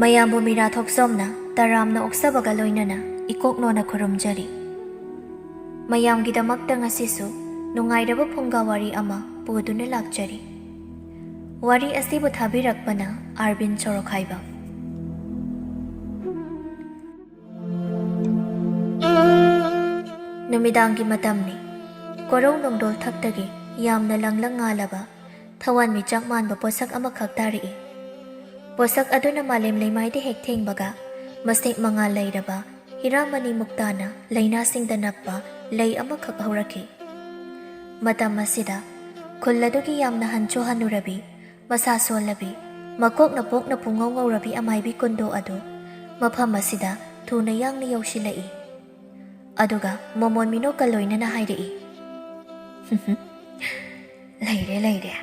ꯃꯌꯥꯝꯕꯨ ꯃꯤꯔꯥ ꯊꯣꯛꯆꯣꯝꯅ ꯇꯔꯥꯝꯅ ꯑꯣꯛꯆꯕꯒ ꯂꯣꯏꯅꯅ ꯏꯀꯣꯛꯅꯣꯅ ꯈꯨꯔꯨꯝꯖꯔꯤ꯫ ꯃꯌꯥꯝꯒꯤꯗꯃꯛꯇ ꯉꯁꯤꯁꯨ ꯅꯨꯡꯉꯥꯏꯔꯕ ꯐꯨꯡꯒꯥ ꯋꯥꯔꯤ ꯑꯃ ꯄꯨꯗꯨꯅ ꯂꯥꯛꯆꯔꯤ꯫ ꯋꯥꯔꯤ ꯑꯁꯤꯕꯨ ꯊꯥꯕꯤꯔꯛꯄꯅ ꯑꯥꯔꯕꯤꯟ ꯁꯣꯔꯣꯈꯥꯏꯕꯝ꯫ ꯅꯨꯃꯤꯗꯥꯡꯒꯤ ꯃꯇꯝꯅꯤ꯫ ꯀꯣꯔꯧ ꯅꯣꯡꯗꯣꯜ ꯊꯛꯇꯒꯤ ꯌꯥꯝꯅ ꯂꯪꯂꯪ ꯉꯥꯜꯂꯕ ꯊꯋꯥꯟꯃꯤꯆꯥꯛ ꯃꯥꯟꯕ ꯄꯣꯠꯁꯛ ꯑꯃꯈꯛ ꯇꯥꯔꯛꯏ꯫ ꯄꯣꯠꯁꯛ ꯑꯗꯨꯅ ꯃꯥꯂꯦꯝ ꯂꯩꯃꯥꯏꯗ ꯍꯦꯛ ꯊꯦꯡꯕꯒ ꯃꯁꯦꯛ ꯃꯉꯥꯜ ꯂꯩꯔꯕ ꯍꯤꯔꯥꯃꯅꯤꯃꯨꯛꯇꯥꯅ ꯂꯩꯅꯥꯁꯤꯡꯗ ꯅꯞꯄ ꯂꯩ ꯑꯃꯈꯛ ꯍꯧꯔꯛꯈꯤ꯫ ꯃꯇꯝ ꯑꯁꯤꯗ ꯈꯨꯜ ꯑꯗꯨꯒꯤ ꯌꯥꯝꯅ ꯍꯟꯁꯨ ꯍꯟꯅꯨꯔꯕꯤ, ꯃꯁꯥ ꯁꯣꯜꯂꯕꯤ, ꯃꯀꯣꯛꯅ ꯄꯣꯛꯅ ꯄꯨꯡꯉꯧ ꯉꯧꯔꯕꯤ ꯑꯃꯥꯏꯕꯤ ꯀꯨꯟꯗꯣ ꯑꯗꯨ ꯃꯐꯝ ꯑꯁꯤꯗ ꯊꯨꯅ ꯌꯥꯡꯅ ꯌꯧꯁꯤꯜꯂꯛꯏ꯫ ꯑꯗꯨꯒ ꯃꯣꯃꯣꯟ ꯃꯤꯅꯣꯛꯀ ꯂꯣꯏꯅꯅ ꯍꯥꯏꯔꯛꯏ, ꯂꯩꯔꯦ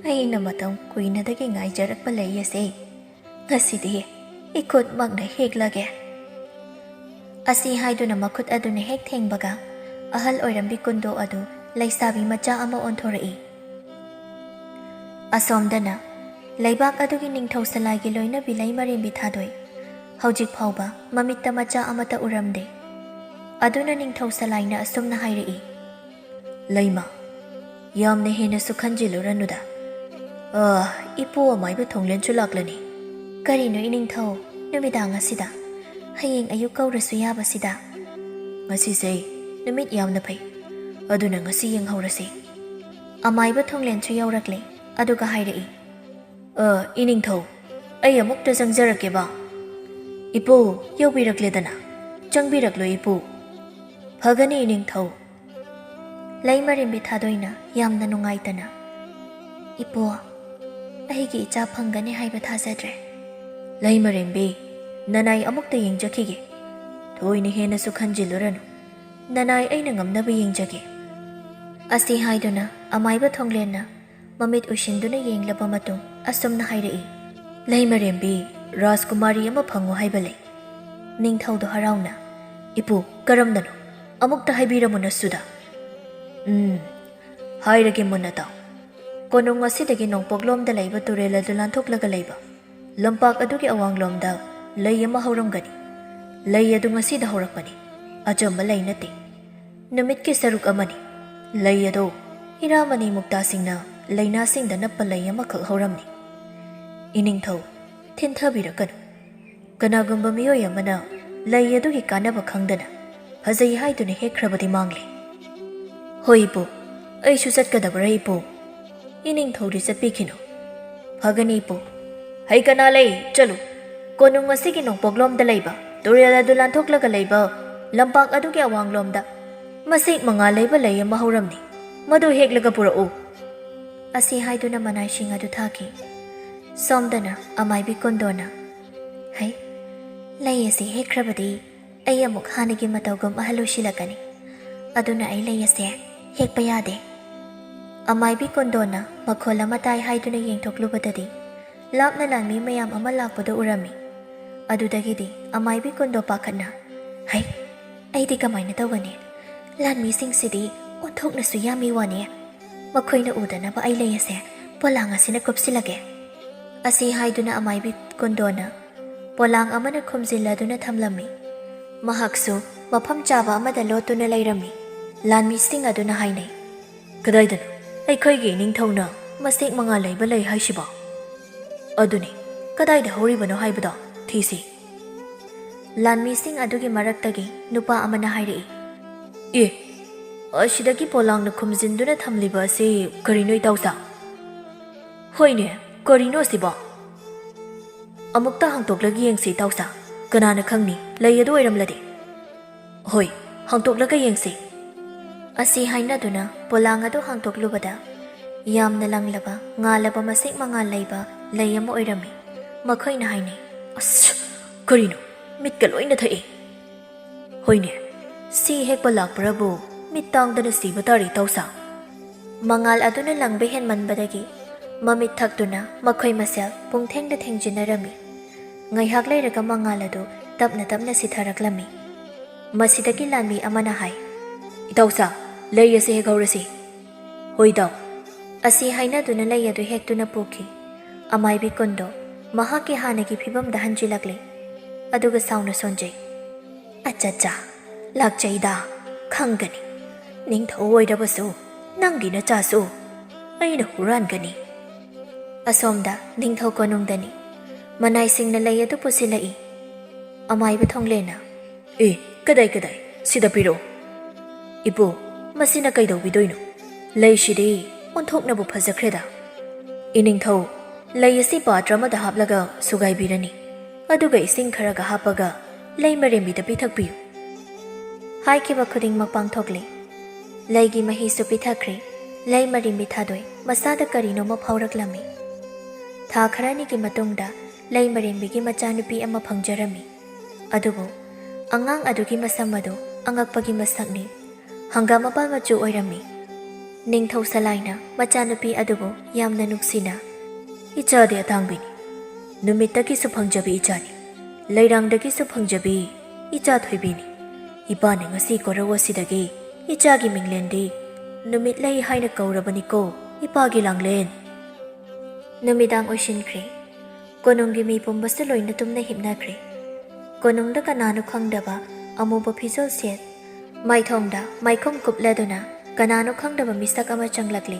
ꯑꯩꯅ ꯃꯇꯝ ꯀꯨꯏꯅꯗꯒꯤ ꯉꯥꯏꯖꯔꯛꯄ ꯂꯩ ꯑꯁꯦ ꯉꯁꯤꯗꯤ ꯏꯈꯨꯠꯃꯛꯅ ꯍꯦꯛꯂꯒꯦ꯫ ꯑꯁꯤ ꯍꯥꯏꯗꯨꯅ ꯃꯈꯨꯠ ꯑꯗꯨꯅ ꯍꯦꯛ ꯊꯦꯡꯕꯒ ꯑꯍꯜ ꯑꯣꯏꯔꯝꯕꯤ ꯀꯨꯟꯗꯣ ꯑꯗꯨ ꯂꯩꯁꯥꯕꯤ ꯃꯆꯥ ꯑꯃ ꯑꯣꯟꯊꯣꯔꯛꯏ꯫ ꯑꯁꯣꯝꯗꯅ ꯂꯩꯕꯥꯛ ꯑꯗꯨꯒꯤ ꯅꯤꯡꯊꯧ ꯁꯂꯥꯏꯒꯤ ꯂꯣꯏꯅꯕꯤ ꯂꯩꯃꯔꯦꯝꯕꯤ-ꯊꯥꯗꯣꯏ ꯍꯧꯖꯤꯛ ꯐꯥꯎꯕ ꯃꯃꯤꯠꯇ ꯃꯆꯥ ꯑꯃꯠꯇ ꯎꯔꯝꯗꯦ꯫ ꯑꯗꯨꯅ ꯅꯤꯡꯊꯧ ꯁꯂꯥꯏꯅ ꯑꯁꯨꯝꯅ ꯍꯥꯏꯔꯛꯏ, ꯂꯩꯃ, ꯌꯥꯝꯅ ꯍꯦꯟꯅꯁꯨ ꯈꯟꯖꯤꯜꯂꯨꯔꯅꯨꯗ꯫ ꯏꯄꯨ ꯑꯃꯥꯏꯕ ꯊꯣꯡꯂꯦꯟꯁꯨ ꯂꯥꯛꯂꯅꯤ꯫ ꯀꯔꯤꯅꯣ ꯏꯅꯤꯡꯊꯧ, ꯅꯨꯃꯤꯗꯥꯡ ꯑꯁꯤꯗ ꯍꯌꯦꯡ ꯑꯌꯨꯛ ꯀꯧꯔꯁꯨ ꯌꯥꯕꯁꯤꯗ? ꯉꯁꯤꯁꯦ ꯅꯨꯃꯤꯠ ꯌꯥꯝꯅ ꯐꯩ, ꯑꯗꯨꯅ ꯉꯁꯤ ꯌꯦꯡꯍꯧꯔꯁꯤ꯫ ꯑꯃꯥꯏꯕ ꯊꯣꯡꯂꯦꯟꯁꯨ ꯌꯧꯔꯛꯂꯦ꯫ ꯑꯗꯨꯒ ꯍꯥꯏꯔꯛꯏ, ꯏꯅꯤꯡꯊꯧ, ꯑꯩ ꯑꯃꯨꯛꯇ ꯆꯪꯖꯔꯛꯀꯦꯕ꯫ ꯏꯄꯨ ꯌꯧꯕꯤꯔꯛꯂꯦꯗꯅ, ꯆꯪꯕꯤꯔꯛꯂꯣ ꯏꯄꯨ꯫ ꯐꯒꯅꯤ ꯏꯅꯤꯡꯊꯧ꯫ ꯂꯩꯃꯔꯦꯝꯕꯤ-ꯊꯥꯗꯣꯏꯅ ꯌꯥꯝꯅ ꯅꯨꯡꯉꯥꯏꯇꯅ, ꯏꯄꯨ, ꯑꯩꯒꯤ ꯏꯆꯥ ꯐꯪꯒꯅꯤ ꯍꯥꯏꯕ ꯊꯥꯖꯗ꯭ꯔꯦ꯫ ꯂꯩꯃꯔꯦꯝꯕꯤ, ꯅꯅꯥꯏ ꯑꯃꯨꯛꯇ ꯌꯦꯡꯖꯈꯤꯒꯦ꯫ ꯊꯣꯏꯅ ꯍꯦꯟꯅꯁꯨ ꯈꯟꯖꯤꯜꯂꯨꯔꯅꯨ, ꯅꯅꯥꯏ ꯑꯩꯅ ꯉꯝꯅꯕ ꯌꯦꯡꯖꯒꯦ꯫ ꯑꯁꯤ ꯍꯥꯏꯗꯨꯅ ꯑꯃꯥꯏꯕ ꯊꯣꯡꯂꯦꯟꯅ ꯃꯃꯤꯠ ꯎꯏꯁꯤꯟꯗꯨꯅ ꯌꯦꯡꯂꯕ ꯃꯇꯨꯡ ꯑꯁꯨꯝꯅ ꯍꯥꯏꯔꯛꯏ, ꯂꯩꯃꯔꯦꯝꯕꯤ, ꯔꯥꯖꯀꯨꯃꯥꯔꯤ ꯑꯃ ꯐꯪꯉꯣ ꯍꯥꯏꯕ ꯂꯩ꯫ ꯅꯤꯡꯊꯧꯗꯣ ꯍꯔꯥꯎꯅ, ꯏꯄꯨ, ꯀꯔꯝꯅꯅꯣ? ꯑꯃꯨꯛꯇ ꯍꯥꯏꯕꯤꯔꯝꯃꯨ ꯅꯁꯨꯗ꯫ ꯍꯥꯏꯔꯒꯦ ꯃꯨꯟꯅ ꯇꯥꯎ꯫ ꯀꯣꯅꯨꯡ ꯑꯁꯤꯗꯒꯤ ꯅꯣꯡꯄꯣꯛꯂꯣꯝꯗ ꯂꯩꯕ ꯇꯨꯔꯦꯜ ꯑꯗꯨ ꯂꯥꯟꯊꯣꯛꯂꯒ ꯂꯩꯕ ꯂꯝꯄꯥꯛ ꯑꯗꯨꯒꯤ ꯑꯋꯥꯡꯂꯣꯝꯗ ꯂꯩ ꯑꯃ ꯍꯧꯔꯝꯒꯅꯤ꯫ ꯂꯩ ꯑꯗꯨ ꯉꯁꯤꯗ ꯍꯧꯔꯛꯄꯅꯤ, ꯑꯆꯝꯕ ꯂꯩ ꯅꯠꯇꯦ, ꯅꯨꯃꯤꯠꯀꯤ ꯁꯔꯨꯛ ꯑꯃꯅꯤ꯫ ꯂꯩ ꯑꯗꯣ ꯍꯤꯔꯥꯃꯅꯤ ꯃꯨꯛꯇꯥꯁꯤꯡꯅ ꯂꯩꯅꯥꯁꯤꯡꯗ ꯅꯞꯄ ꯂꯩ ꯑꯃꯈꯛ ꯍꯧꯔꯝꯅꯤ꯫ ꯏꯅꯤꯡꯊꯧ, ꯊꯤꯟꯊꯕꯤꯔꯛꯀꯅꯨ꯫ ꯀꯅꯥꯒꯨꯝꯕ ꯃꯤꯑꯣꯏ ꯑꯃꯅ ꯂꯩ ꯑꯗꯨꯒꯤ ꯀꯥꯟꯅꯕ ꯈꯪꯗꯅ ꯐꯖꯩ ꯍꯥꯏꯗꯨꯅ ꯍꯦꯛꯈ꯭ꯔꯕꯗꯤ ꯃꯥꯡꯂꯦ꯫ ꯍꯣꯏ ꯏꯄꯨ, ꯑꯩꯁꯨ ꯆꯠꯀꯗꯕ꯭ꯔꯥ ꯏꯄꯨ? ꯏꯅꯤꯡꯊꯧꯗꯤ ꯆꯠꯄꯤꯈꯤꯅꯨ꯫ ꯐꯒꯅꯤ ꯏꯄꯨ꯫ ꯍꯩ ꯀꯅꯥ ꯂꯩ, ꯆꯠꯂꯨ꯫ ꯀꯣꯅꯨꯡ ꯑꯁꯤꯒꯤ ꯅꯣꯡꯄꯣꯛꯂꯣꯝꯗ ꯂꯩꯕ ꯇꯨꯔꯦꯜ ꯑꯗꯨ ꯂꯥꯟꯊꯣꯛꯂꯒ ꯂꯩꯕ ꯂꯝꯄꯥꯛ ꯑꯗꯨꯒꯤ ꯑꯋꯥꯡꯂꯣꯝꯗ ꯃꯁꯦꯛ ꯃꯉꯥꯜ ꯂꯩꯕ ꯂꯩ ꯑꯃ ꯍꯧꯔꯝꯅꯤ, ꯃꯗꯨ ꯍꯦꯛꯂꯒ ꯄꯨꯔꯛꯎ꯫ ꯑꯁꯤ ꯍꯥꯏꯗꯨꯅ ꯃꯅꯥꯏꯁꯤꯡ ꯑꯗꯨ ꯊꯥꯈꯤ꯫ ꯁꯣꯝꯗꯅ ꯑꯃꯥꯏꯕꯤ ꯀꯨꯟꯗꯣꯅ, ꯍꯩ, ꯂꯩ ꯑꯁꯤ ꯍꯦꯛꯈ꯭ꯔꯕꯗꯤ ꯑꯩ ꯑꯃꯨꯛ ꯍꯥꯟꯅꯒꯤ ꯃꯇꯧꯒꯨꯝ ꯑꯍꯜ ꯑꯣꯏꯁꯤꯜꯂꯛꯀꯅꯤ, ꯑꯗꯨꯅ ꯑꯩ ꯂꯩ ꯑꯁꯦ ꯍꯦꯛꯄ ꯌꯥꯗꯦ꯫ ꯑꯃꯥꯏꯕꯤ ꯀꯨꯟꯗꯣꯅ ꯃꯈꯣꯜ ꯑꯃ ꯇꯥꯏ ꯍꯥꯏꯗꯨꯅ ꯌꯦꯡꯊꯣꯛꯂꯨꯕꯗꯗꯤ ꯂꯥꯞꯅ ꯂꯥꯟꯃꯤ ꯃꯌꯥꯝ ꯑꯃ ꯂꯥꯛꯄꯗꯨ ꯎꯔꯝꯃꯤ꯫ ꯑꯗꯨꯗꯒꯤꯗꯤ ꯑꯃꯥꯏꯕꯤ ꯀꯨꯟꯗꯣ ꯄꯥꯈꯠꯅ, ꯍꯩ, ꯑꯩꯗꯤ ꯀꯃꯥꯏꯅ ꯇꯧꯒꯅꯤ? ꯂꯥꯟꯃꯤꯁꯤꯡꯁꯤꯗꯤ ꯑꯣꯟꯊꯣꯛꯅꯁꯨ ꯌꯥꯝꯃꯤ ꯋꯥꯅꯤ꯫ ꯃꯈꯣꯏꯅ ꯎꯗꯅꯕ ꯑꯩ ꯂꯩ ꯑꯁꯦ ꯄꯣꯂꯥꯡ ꯑꯁꯤꯅ ꯀꯨꯞꯁꯤꯜꯂꯒꯦ꯫ ꯑꯁꯤ ꯍꯥꯏꯗꯨꯅ ꯑꯃꯥꯏꯕꯤ ꯀꯨꯟꯗꯣꯅ ꯄꯣꯂꯥꯡ ꯑꯃꯅ ꯈꯨꯝꯖꯤꯜꯂꯗꯨꯅ ꯊꯝꯂꯝꯃꯤ꯫ ꯃꯍꯥꯛꯁꯨ ꯃꯐꯝ ꯆꯥꯕ ꯑꯃꯗ ꯂꯣꯠꯇꯨꯅ ꯂꯩꯔꯝꯃꯤ꯫ ꯂꯥꯟꯃꯤꯁꯤꯡ ꯑꯗꯨꯅ ꯍꯥꯏꯅꯩ, ꯀꯗꯥꯏꯗꯅꯣ ꯑꯩꯈꯣꯏꯒꯤ ꯏꯅꯤꯡꯊꯧꯅ ꯃꯁꯦꯛ ꯃꯉꯥꯜ ꯂꯩꯕ ꯂꯩ ꯍꯥꯏꯁꯤꯕꯣ? ꯑꯗꯨꯅꯤ, ꯀꯗꯥꯏꯗ ꯍꯧꯔꯤꯕꯅꯣ ꯍꯥꯏꯕꯗꯣ ꯊꯤꯁꯤ꯫ ꯂꯥꯟꯃꯤꯁꯤꯡ ꯑꯗꯨꯒꯤ ꯃꯔꯛꯇꯒꯤ ꯅꯨꯄꯥ ꯑꯃꯅ ꯍꯥꯏꯔꯛꯏ, ꯑꯁꯤꯗꯒꯤ ꯄꯣꯂꯥꯡꯅ ꯈꯨꯝꯖꯤꯟꯗꯨꯅ ꯊꯝꯂꯤꯕ ꯑꯁꯤ ꯀꯔꯤꯅꯣ ꯏꯇꯥꯎꯆꯥ? ꯍꯣꯏꯅꯦ, ꯀꯔꯤꯅꯣ ꯑꯁꯤꯕꯣ? ꯑꯃꯨꯛꯇ ꯍꯥꯡꯇꯣꯛꯂꯒ ꯌꯦꯡꯁꯤ ꯏꯇꯥꯎꯆꯥ, ꯀꯅꯥꯅ ꯈꯪꯅꯤ ꯂꯩ ꯑꯗꯨ ꯑꯣꯏꯔꯝꯂꯗꯤ? ꯍꯣꯏ, ꯍꯥꯡꯇꯣꯛꯂꯒ ꯌꯦꯡꯁꯤ꯫ ꯑꯁꯤ ꯍꯥꯏꯅꯗꯨꯅ ꯄꯣꯂꯥꯡ ꯑꯗꯨ ꯍꯥꯡꯇꯣꯛꯂꯨꯕꯗ ꯌꯥꯝꯅ ꯂꯪꯂꯕ ꯉꯥꯜꯂꯕ ꯃꯁꯦꯛ ꯃꯉꯥꯜ ꯂꯩꯕ ꯂꯩ ꯑꯃ ꯑꯣꯏꯔꯝꯃꯤ꯫ ꯃꯈꯣꯏꯅ ꯍꯥꯏꯅꯩ, ꯑꯁ, ꯀꯔꯤꯅꯣ, ꯃꯤꯠꯀ ꯂꯣꯏꯅ ꯊꯛꯏ꯫ ꯍꯣꯏꯅꯦ, ꯁꯤ ꯍꯦꯛꯄ ꯂꯥꯛꯄ꯭ꯔꯕꯨ ꯃꯤꯠ ꯇꯥꯡꯗꯅ ꯁꯤꯕ ꯇꯥꯔꯦ ꯏꯇꯥꯎꯆꯥ꯫ ꯃꯉꯥꯜ ꯑꯗꯨꯅ ꯂꯪꯕ ꯍꯦꯟꯃꯟꯕꯗꯒꯤ ꯃꯃꯤꯠ ꯊꯛꯇꯨꯅ ꯃꯈꯣꯏ ꯃꯁꯦꯜ ꯄꯨꯡꯊꯦꯡꯗ ꯊꯦꯡꯖꯤꯟꯅꯔꯝꯃꯤ꯫ ꯉꯥꯏꯍꯥꯛ ꯂꯩꯔꯒ ꯃꯉꯥꯜ ꯑꯗꯨ ꯇꯞꯅ ꯇꯞꯅ ꯁꯤꯊꯔꯛꯂꯝꯃꯤ꯫ ꯃꯁꯤꯗꯒꯤ ꯂꯥꯟꯃꯤ ꯑꯃꯅ ꯍꯥꯏ, ꯏꯇꯥꯎꯆꯥ, ꯂꯩ ꯑꯁꯤ ꯍꯦꯛꯍꯧꯔꯁꯤ꯫ ꯍꯣꯏ ꯏꯇꯥꯎ꯫ ꯑꯁꯤ ꯍꯥꯏꯅꯗꯨꯅ ꯂꯩ ꯑꯗꯨ ꯍꯦꯛꯇꯨꯅ ꯄꯨꯈꯤ꯫ ꯑꯃꯥꯏꯕꯤ ꯀꯨꯟꯗꯣ ꯃꯍꯥꯛꯀꯤ ꯍꯥꯟꯅꯒꯤ ꯐꯤꯕꯝꯗ ꯍꯟꯖꯤꯜꯂꯛꯂꯦ ꯑꯗꯨꯒ ꯁꯥꯎꯅ ꯁꯣꯟꯖꯩ꯫ ꯑꯆꯥꯆꯥ ꯂꯥꯛꯆꯩꯗ ꯈꯪꯒꯅꯤ ꯅꯤꯡꯊꯧ ꯑꯣꯏꯔꯕꯁꯨ ꯅꯪꯒꯤ ꯅꯆꯥꯁꯨ ꯑꯩꯅ ꯍꯨꯔꯥꯟꯒꯅꯤ꯫ ꯑꯁꯣꯝꯗ ꯅꯤꯡꯊꯧ ꯀꯣꯅꯨꯡꯗꯅꯤ ꯃꯅꯥꯏꯁꯤꯡꯅ ꯂꯩ ꯑꯗꯨ ꯄꯨꯁꯤꯜꯂꯛꯏ꯫ ꯑꯃꯥꯏꯕ ꯊꯣꯡꯂꯦꯟꯅ ꯀꯗꯥꯏ ꯁꯤꯗ ꯄꯤꯔꯛꯑꯣ꯫ ꯏꯄꯨ ꯃꯁꯤꯅ ꯀꯩꯗꯧꯕꯤꯗꯣꯏꯅꯣ? ꯂꯩꯁꯤꯗꯤ ꯑꯣꯟꯊꯣꯛꯅꯕꯨ ꯐꯖꯈ꯭ꯔꯦꯗ꯫ ꯏꯅꯤꯡꯊꯧ ꯂꯩ ꯑꯁꯤ ꯄꯥꯇ꯭ꯔ ꯑꯃꯗ ꯍꯥꯞꯂꯒ ꯁꯨꯒꯥꯏꯕꯤꯔꯅꯤ ꯑꯗꯨꯒ ꯏꯁꯤꯡ ꯈꯔꯒ ꯍꯥꯞꯄꯒ ꯂꯩ ꯃꯔꯦꯝꯕꯤꯗ ꯄꯤꯊꯛꯄꯤꯌꯨ꯫ ꯍꯥꯏꯈꯤꯕ ꯈꯨꯗꯤꯡꯃꯛ ꯄꯥꯡꯊꯣꯛꯂꯦ꯫ ꯂꯩꯒꯤ ꯃꯍꯤꯁꯨ ꯄꯤꯊꯈ꯭ꯔꯦ꯫ ꯂꯩ ꯃꯔꯦꯝꯕꯤ ꯊꯥꯗꯣꯏ ꯃꯁꯥꯗ ꯀꯔꯤꯅꯣꯃ ꯐꯥꯎꯔꯛꯂꯝꯃꯤ꯫ ꯊꯥ ꯈꯔꯅꯤꯒꯤ ꯃꯇꯨꯡꯗ ꯂꯩ ꯃꯔꯦꯝꯕꯤꯒꯤ ꯃꯆꯥꯅꯨꯄꯤ ꯑꯃ ꯐꯪꯖꯔꯝꯃꯤ꯫ ꯑꯗꯨꯕꯨ ꯑꯉꯥꯡ ꯑꯗꯨꯒꯤ ꯃꯁꯝ ꯑꯗꯨ ꯑꯉꯛꯄꯒꯤ ꯃꯁꯛꯅꯤ ꯍꯪꯒꯥꯝ ꯃꯄꯥꯜ ꯃꯆꯨ ꯑꯣꯏꯔꯝꯃꯤ꯫ ꯅꯤꯡꯊꯧ ꯁꯂꯥꯏꯅ ꯃꯆꯥꯅꯨꯄꯤ ꯑꯗꯨꯕꯨ ꯌꯥꯝꯅ ꯅꯨꯡꯁꯤꯅ ꯏꯆꯥꯗꯤ ꯑꯇꯥꯡꯕꯤꯅꯤ ꯅꯨꯃꯤꯠꯇꯒꯤꯁꯨ ꯐꯪꯖꯕꯤ ꯏꯆꯥꯅꯤ ꯂꯩꯔꯥꯡꯗꯒꯤꯁꯨ ꯐꯪꯖꯕꯤ ꯏꯆꯥ ꯊꯣꯏꯕꯤꯅꯤ꯫ ꯏꯄꯥꯅ ꯉꯁꯤ ꯀꯣꯔꯧ ꯑꯁꯤꯗꯒꯤ ꯏꯆꯥꯒꯤ ꯃꯤꯡꯂꯦꯟꯗꯤ ꯅꯨꯃꯤꯠꯂꯩ ꯍꯥꯏꯅ ꯀꯧꯔꯕꯅꯤꯀꯣ ꯏꯄꯥꯒꯤ ꯂꯥꯡꯂꯦꯟ꯫ ꯅꯨꯃꯤꯗꯥꯡ ꯑꯣꯏꯁꯤꯟꯈ꯭ꯔꯦ꯫ ꯀꯣꯅꯨꯡꯒꯤ ꯃꯤ ꯄꯨꯝꯕꯁꯨ ꯂꯣꯏꯅ ꯇꯨꯝꯅ ꯍꯤꯞꯅꯈ꯭ꯔꯦ꯫ ꯀꯣꯅꯨꯡꯗ ꯀꯅꯥꯅꯣ ꯈꯪꯗꯕ ꯑꯃꯨꯕ ꯐꯤꯖꯣꯜ ꯁꯦꯠ ꯃꯥꯏꯊꯣꯡꯗ ꯃꯥꯏꯈꯨꯝ ꯀꯨꯞꯂꯗꯨꯅ ꯀꯅꯥꯅꯣ ꯈꯪꯗꯕ ꯃꯤꯁꯛ ꯑꯃ ꯆꯪꯂꯛꯂꯤ꯫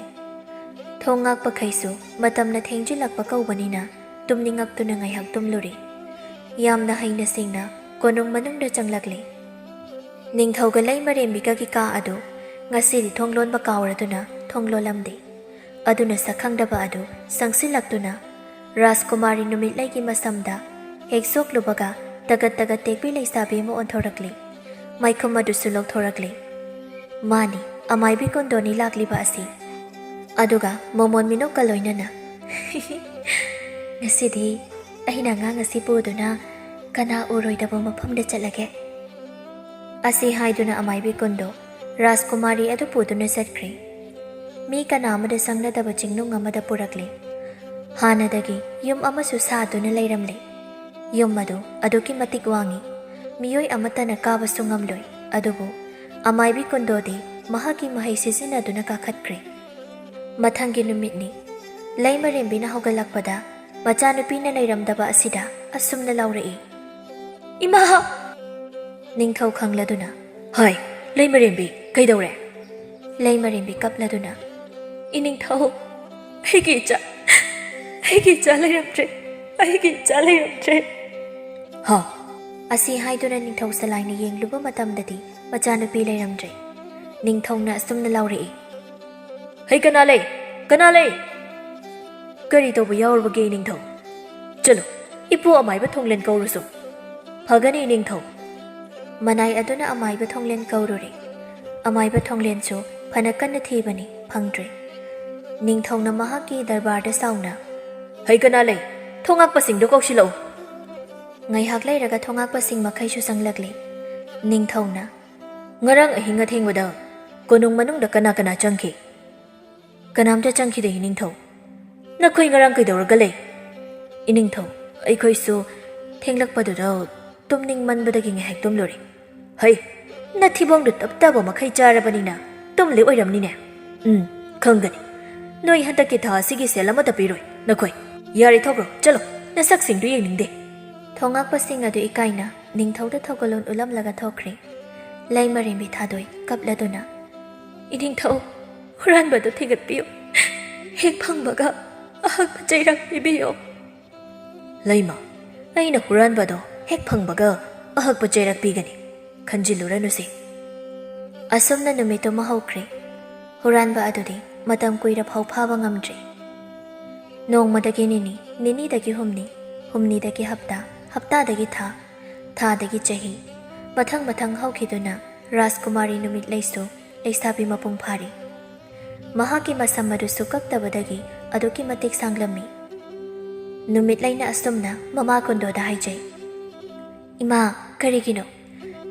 ꯊꯣꯡ-ꯉꯥꯛꯄꯈꯩꯁꯨ ꯃꯇꯝꯅ ꯊꯦꯡꯖꯤꯜꯂꯛꯄ ꯀꯧꯕꯅꯤꯅ ꯇꯨꯝꯅꯤꯡꯉꯛꯇꯨꯅ ꯉꯥꯏꯍꯥꯛ ꯇꯨꯝꯂꯨꯔꯦ꯫ ꯌꯥꯝꯅ ꯍꯩꯅ ꯁꯤꯡꯅ ꯀꯣꯅꯨꯡ ꯃꯅꯨꯡꯗ ꯆꯪꯂꯛꯂꯤ꯫ ꯅꯤꯡꯊꯧꯒ ꯂꯩ ꯃꯔꯦꯝꯕꯤꯒꯒꯤ ꯀꯥ ꯑꯗꯨ ꯉꯁꯤꯗꯤ ꯊꯣꯡ ꯂꯣꯟꯕ ꯀꯥꯎꯔꯗꯨꯅ ꯊꯣꯡ ꯂꯣꯜꯂꯝꯗꯦ꯫ ꯑꯗꯨꯅ ꯁꯛꯈꯪꯗꯕ ꯑꯗꯨ ꯆꯪꯁꯤꯜꯂꯛꯇꯨꯅ ꯔꯥꯖꯀꯨꯃꯥꯔꯤ ꯅꯨꯃꯤꯠꯂꯩꯒꯤ ꯃꯁꯝꯗ ꯍꯦꯛ ꯁꯣꯛꯂꯨꯕꯒ ꯇꯒꯠ ꯇꯦꯛꯄꯤ ꯂꯩꯁꯥꯕꯤ ꯑꯃ ꯑꯣꯟꯊꯣꯔꯛꯂꯤ꯫ ꯃꯥꯏꯈꯨꯝ ꯑꯗꯨꯁꯨ ꯂꯧꯊꯣꯔꯛꯂꯤ꯫ ꯃꯥꯅꯤ ꯑꯃꯥꯏꯕꯤ ꯀꯨꯟꯗꯣꯅꯤ ꯂꯥꯛꯂꯤꯕ ꯑꯁꯤ꯫ ꯑꯗꯨꯒ ꯃꯣꯃꯣꯟ ꯃꯤꯅꯣꯛꯀ ꯂꯣꯏꯅꯅ ꯉꯁꯤꯗꯤ ꯑꯩꯅ ꯑꯉꯥꯡ ꯑꯁꯤ ꯄꯨꯗꯨꯅ ꯀꯅꯥ ꯎꯔꯣꯏꯗꯕ ꯃꯐꯝꯗ ꯆꯠꯂꯒꯦ ꯑꯁꯤ ꯍꯥꯏꯗꯨꯅ ꯑꯃꯥꯏꯕꯤ ꯀꯨꯟꯗꯣ ꯔꯥꯖꯀꯨꯃꯥꯔꯤ ꯑꯗꯨ ꯄꯨꯗꯨꯅ ꯆꯠꯈ꯭ꯔꯦ꯫ ꯃꯤ ꯀꯅꯥ ꯑꯃꯗ ꯆꯪꯅꯗꯕ ꯆꯤꯡꯅꯨꯡ ꯑꯃꯗ ꯄꯨꯔꯛꯂꯦ꯫ ꯍꯥꯟꯅꯗꯒꯤ ꯌꯨꯝ ꯑꯃꯁꯨ ꯁꯥꯗꯨꯅ ꯂꯩꯔꯝꯂꯦ꯫ ꯌꯨꯝ ꯑꯗꯨ ꯑꯗꯨꯛꯀꯤ ꯃꯇꯤꯛ ꯋꯥꯡꯏ ꯃꯤꯑꯣꯏ ꯑꯃꯠꯇꯅ ꯀꯥꯕꯁꯨ ꯉꯝꯂꯣꯏ꯫ ꯑꯗꯨꯕꯨ ꯑꯃꯥꯏꯕꯤ ꯀꯨꯟꯗꯣꯗꯤ ꯃꯍꯥꯛꯀꯤ ꯃꯍꯩ ꯁꯤꯖꯤꯟꯅꯗꯨꯅ ꯀꯥꯈꯠꯈ꯭ꯔꯦ꯫ ꯃꯊꯪꯒꯤ ꯅꯨꯃꯤꯠꯅꯤ꯫ ꯂꯩ ꯃꯔꯦꯝꯕꯤꯅ ꯍꯧꯒꯠꯂꯛꯄꯗ ꯃꯆꯥꯅꯨꯄꯤꯅ ꯂꯩꯔꯝꯗꯕ ꯑꯁꯤꯗ ꯑꯁꯨꯝꯅ ꯂꯥꯎꯔꯛꯏ꯫ ꯏꯃꯥ! ꯅꯤꯡꯊꯧ ꯈꯪꯂꯗꯨꯅ ꯍꯥꯏ ꯂꯩ ꯃꯔꯦꯝꯕꯤ ꯀꯩꯗꯧꯔꯦ? ꯂꯩ ꯃꯔꯦꯝꯕꯤ ꯀꯞꯂꯗꯨꯅ ꯏꯅꯤꯡꯊꯧ ꯑꯩꯒꯤ ꯏꯆꯥ ꯂꯩꯔꯝꯗ꯭ꯔꯦ ꯑꯩꯒꯤ ꯏꯆꯥ ꯂꯩꯔꯝꯗ꯭ꯔꯦ꯫ ꯍꯥ ꯑꯁꯤ ꯍꯥꯏꯗꯨꯅ ꯅꯤꯡꯊꯧ ꯁꯂꯥꯏꯅ ꯌꯦꯡꯂꯨꯕ ꯃꯇꯝꯗꯗꯤ ꯃꯆꯥꯅꯨꯄꯤ ꯂꯩꯔꯝꯗ꯭ꯔꯦ꯫ ꯅꯤꯡꯊꯧꯅ ꯑꯁꯨꯝꯅ ꯂꯥꯎꯔꯛꯏ꯫ ꯍꯩ ꯀꯅꯥ ꯂꯩ? ꯀꯔꯤ ꯇꯧꯕ ꯌꯥꯎꯔꯕꯒꯦ ꯅꯤꯡꯊꯧ? ꯆꯠꯂꯣ ꯏꯄꯨ ꯑꯃꯥꯏꯕ ꯊꯣꯡꯂꯦꯟ ꯀꯧꯔꯨꯁꯨ꯫ ꯐꯒꯅꯤ ꯅꯤꯡꯊꯧ꯫ ꯃꯅꯥꯏ ꯑꯗꯨꯅ ꯑꯃꯥꯏꯕ ꯊꯣꯡꯂꯦꯟ ꯀꯧꯔꯨꯔꯦ꯫ ꯑꯃꯥꯏꯕ ꯊꯣꯡꯂꯦꯟꯁꯨ ꯐꯅ ꯀꯟꯅ ꯊꯤꯕꯅꯤ ꯐꯪꯗ꯭ꯔꯦ꯫ ꯅꯤꯡꯊꯧꯅ ꯃꯍꯥꯛꯀꯤ ꯗꯔꯕꯥꯔꯗ ꯁꯥꯎꯅ ꯍꯩ ꯀꯅꯥ ꯂꯩ? ꯊꯣꯡꯉꯥꯛꯄꯁꯤꯡꯗꯨ ꯀꯧꯁꯤꯜꯂꯛꯎ꯫ ꯉꯥꯏꯍꯥꯛ ꯂꯩꯔꯒ ꯊꯣꯡꯉꯥꯛꯄꯁꯤꯡ ꯃꯈꯩꯁꯨ ꯆꯪꯂꯛꯂꯦ꯫ ꯅꯤꯡꯊꯧꯅ ꯉꯔꯥꯡ ꯑꯍꯤꯡ ꯑꯊꯦꯡꯕꯗ ꯀꯣꯅꯨꯡ ꯃꯅꯨꯡꯗ ꯀꯅꯥ ꯆꯪꯈꯤ? ꯀꯅꯥꯝꯇ ꯆꯪꯈꯤꯗꯦ ꯏꯅꯤꯡꯊꯧ꯫ ꯅꯈꯣꯏ ꯉꯔꯥꯡ ꯀꯩꯗꯧꯔꯒ ꯂꯩ? ꯏꯅꯤꯡꯊꯧ ꯑꯩꯈꯣꯏꯁꯨ ꯊꯦꯡꯂꯛꯄꯗꯨꯗ ꯇꯨꯝꯅꯤꯡꯃꯟꯕꯗꯒꯤ ꯉꯥꯏꯍꯥꯛ ꯇꯨꯝꯂꯨꯔꯦ꯫ ꯍꯩ ꯅꯊꯤꯕꯣꯡꯗꯨ ꯇꯞ ꯃꯈꯩ ꯆꯥꯔꯕꯅꯤꯅ ꯇꯨꯝꯂꯤ ꯑꯣꯏꯔꯝꯅꯤꯅꯦ꯫ ꯈꯪꯒꯅꯤ ꯅꯣꯏ ꯍꯟꯗꯛꯀꯤ ꯊꯥ ꯑꯁꯤꯒꯤ ꯁꯦꯜ ꯑꯃꯠꯇ ꯄꯤꯔꯣꯏ ꯅꯈꯣꯏ꯫ ꯌꯥꯔꯦ ꯊꯣꯛꯈ꯭ꯔꯣ ꯆꯠꯂꯣ ꯅꯁꯛꯁꯤꯡꯗꯨ ꯌꯦꯡꯅꯤꯡꯗꯦ꯫ ꯊꯣꯡꯉꯥꯛꯄꯁꯤꯡ ꯑꯗꯨ ꯏꯀꯥꯏꯅ ꯅꯤꯡꯊꯧꯗ ꯊꯧꯒꯜꯂꯣꯟ ꯎꯠꯂꯝꯂꯒ ꯊꯣꯛꯈ꯭ꯔꯦ꯫ ꯂꯩ ꯃꯔꯦꯝꯕꯤ ꯊꯥꯗꯣꯏ ꯀꯞꯂꯗꯨꯅ ꯏꯅꯤꯡꯊꯧ ꯍꯨꯔꯥꯟꯕꯗꯨ ꯊꯤꯒꯠꯄꯤꯌꯨ ꯍꯦꯛ ꯐꯪꯕꯒ ꯑꯍꯛꯄ ꯆꯩꯔꯥꯛ ꯄꯤꯕꯤꯌꯣ꯫ ꯂꯩꯃ ꯑꯩꯅ ꯍꯨꯔꯥꯟꯕꯗꯣ ꯍꯦꯛ ꯐꯪꯕꯒ ꯑꯍꯛꯄ ꯆꯩꯔꯥꯛ ꯄꯤꯒꯅꯤ ꯈꯟꯖꯤꯜꯂꯨꯔꯅꯨꯁꯦ꯫ ꯑꯁꯨꯝꯅ ꯅꯨꯃꯤꯠꯇꯨꯃ ꯍꯧꯈ꯭ꯔꯦ꯫ ꯍꯨꯔꯥꯟꯕ ꯑꯗꯨꯗꯤ ꯃꯇꯝ ꯀꯨꯏꯔ ꯐꯥꯎ ꯐꯥꯕ ꯉꯝꯗ꯭ꯔꯦ꯫ ꯅꯣꯡꯃꯗꯒꯤ ꯅꯤꯅꯤ, ꯅꯤꯅꯤꯗꯒꯤ ꯍꯨꯝꯅꯤ, ꯍꯨꯝꯅꯤꯗꯒꯤ ꯍꯞꯇꯥ, ꯍꯞꯇꯥꯗꯒꯤ ꯊꯥ, ꯊꯥꯗꯒꯤ ꯆꯍꯤ ꯃꯊꯪ ꯍꯧꯈꯤꯗꯨꯅ ꯔꯥꯖꯀꯨꯃꯥꯔꯤ ꯅꯨꯃꯤꯠꯂꯩꯁꯨ ꯂꯩꯁꯥꯕꯤ ꯃꯄꯨꯡ ꯐꯥꯔꯤ꯫ ꯃꯍꯥꯛꯀꯤ ꯃꯁꯝ ꯑꯗꯨꯁꯨ ꯀꯛꯇꯕꯗꯒꯤ ꯑꯗꯨꯛꯀꯤ ꯃꯇꯤꯛ ꯁꯥꯡꯂꯝꯃꯤ꯫ ꯅꯨꯃꯤꯠꯂꯩꯅ ꯑꯁꯨꯝꯅ ꯃꯃꯥ ꯀꯨꯟꯗꯣꯗ ꯍꯥꯏꯖꯩ꯫ ꯏꯃꯥ ꯀꯔꯤꯒꯤꯅꯣ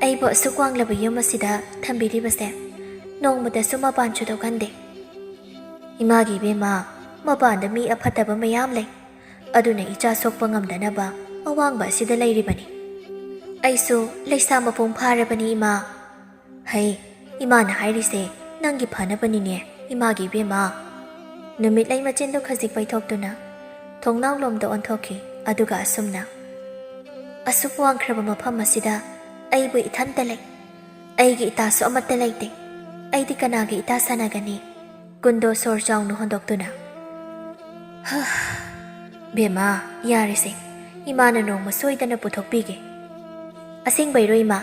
ꯑꯩꯕꯨ ꯑꯁꯨꯛ ꯋꯥꯡꯂꯕ ꯌꯨꯝ ꯑꯁꯤꯗ ꯊꯝꯕꯤꯔꯤꯕꯁꯦ? ꯅꯣꯡꯃꯗꯁꯨ ꯃꯄꯥꯟꯁꯨ ꯊꯣꯛꯍꯟꯗꯦ꯫ ꯏꯃꯥꯒꯤ ꯏꯕꯦꯝꯃ ꯃꯄꯥꯟꯗ ꯃꯤ ꯑꯐꯠꯇꯕ ꯃꯌꯥꯝ ꯂꯩ ꯑꯗꯨꯅ ꯏꯆꯥ ꯁꯣꯛꯄ ꯉꯝꯗꯅꯕ ꯑꯋꯥꯡꯕ ꯑꯁꯤꯗ ꯂꯩꯔꯤꯕꯅꯤ꯫ ꯑꯩꯁꯨ ꯂꯩꯁꯥ ꯃꯄꯨꯡ ꯐꯥꯔꯕꯅꯤ ꯏꯃꯥ꯫ ꯍꯩ ꯏꯃꯥꯅ ꯍꯥꯏꯔꯤꯁꯦ ꯅꯪꯒꯤ ꯐꯅꯕꯅꯤꯅꯦ ꯏꯃꯥꯒꯤ ꯏꯕꯦꯝꯃ꯫ ꯅꯨꯃꯤꯠꯂꯩ ꯃꯆꯤꯟꯗꯨ ꯈꯖꯤꯛ ꯄꯩꯊꯣꯛꯇꯨꯅ ꯊꯣꯡꯅꯥꯎꯂꯣꯝꯗ ꯑꯣꯟꯊꯣꯛꯈꯤ ꯑꯗꯨꯒ ꯑꯁꯨꯝꯅ ꯑꯁꯨꯛ ꯋꯥꯡꯈ꯭ꯔꯕ ꯃꯐꯝ ꯑꯁꯤꯗ ꯑꯩꯕꯨ ꯏꯊꯟꯇ ꯂꯩ, ꯑꯩꯒꯤ ꯏꯇꯥꯁꯨ ꯑꯃꯠꯇ ꯂꯩꯇꯦ, ꯑꯩꯗꯤ ꯀꯅꯥꯒꯤ ꯏꯇꯥ ꯁꯥꯟꯅꯒꯅꯤ? ꯀꯨꯟꯗꯣ ꯁꯣꯔ ꯆꯥꯎꯅ ꯍꯣꯟꯗꯣꯛꯇꯨꯅ ꯕꯦꯝꯃ ꯌꯥꯔꯦꯁꯦ, ꯏꯃꯥꯅ ꯅꯣꯡꯃ ꯁꯣꯏꯗꯅ ꯄꯨꯊꯣꯛꯄꯤꯒꯦ꯫ ꯑꯁꯦꯡꯕꯩꯔꯣ ꯏꯃꯥ?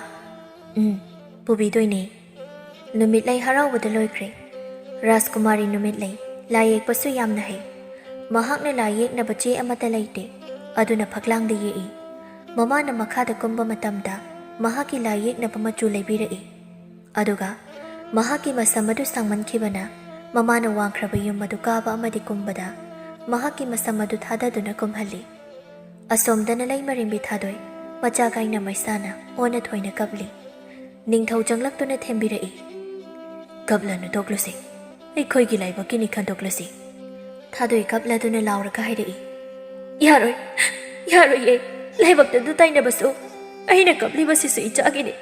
ꯄꯨꯕꯤꯗꯣꯏꯅꯦ꯫ ꯅꯨꯃꯤꯠꯂꯩ ꯍꯔꯥꯎꯕꯗ ꯂꯣꯏꯈ꯭ꯔꯦ꯫ ꯔꯥꯖꯀꯨꯃꯥꯔꯤ ꯅꯨꯃꯤꯠꯂꯩ ꯂꯥꯏ ꯌꯦꯛꯄꯁꯨ ꯌꯥꯝꯅ ꯍꯩ꯫ ꯃꯍꯥꯛꯅ ꯂꯥꯏ ꯌꯦꯛꯅꯕ ꯆꯦ ꯑꯃꯠꯇ ꯂꯩꯇꯦ, ꯑꯗꯨꯅ ꯐꯛꯂꯥꯡꯗ ꯌꯦꯛꯏ꯫ ꯃꯃꯥꯅ ꯃꯈꯥꯗ ꯀꯨꯝꯕ ꯃꯇꯝꯗ ꯃꯍꯥꯛꯀꯤ ꯂꯥꯏ ꯌꯦꯛꯅꯕ ꯃꯆꯨ ꯂꯩꯕꯤꯔꯛꯏ꯫ ꯑꯗꯨꯒ ꯃꯍꯥꯛꯀꯤ ꯃꯁꯝ ꯑꯗꯨ ꯁꯥꯡꯃꯟꯈꯤꯕꯅ ꯃꯃꯥꯅ ꯋꯥꯡꯈ꯭ꯔꯕ ꯌꯨꯝ ꯑꯗꯨ ꯀꯥꯕ ꯑꯃꯗꯤ ꯀꯨꯝꯕꯗ ꯃꯍꯥꯛꯀꯤ ꯃꯁꯝ ꯑꯗꯨ ꯊꯥꯗꯗꯨꯅ ꯀꯨꯝꯍꯜꯂꯤ꯫ ꯑꯁꯣꯝꯗꯅ ꯂꯩꯃꯔꯦꯝꯕꯤ ꯃꯆꯥ ꯀꯥꯏꯅ ꯃꯩꯁꯥꯅ ꯑꯣꯟꯅ ꯊꯣꯏꯅ ꯀꯞꯂꯤ꯫ ꯅꯤꯡꯊꯧ ꯆꯪꯂꯛꯇꯨꯅ ꯊꯦꯝꯕꯤꯔꯛꯏ꯫ ꯀꯞꯂꯅꯨ ꯊꯣꯛꯂꯨꯁꯤ, ꯑꯩꯈꯣꯏꯒꯤ ꯂꯥꯏꯕꯛꯀꯤꯅꯤ ꯈꯟꯗꯣꯛꯂꯁꯤ꯫ ꯊꯥꯗꯣꯏ ꯀꯞꯂꯗꯨꯅ ꯂꯥꯎꯔꯒ ꯍꯥꯏꯔꯛꯏ꯫ ꯌꯥꯔꯣꯏ, ꯌꯥꯔꯣꯏꯌꯦ, ꯂꯥꯏꯕꯛꯇꯨ ꯇꯩꯅꯕꯁꯨ ꯑꯩꯅ ꯀꯞꯂꯤꯕꯁꯤꯁꯨ ꯏꯆꯥꯒꯤꯅꯤ꯫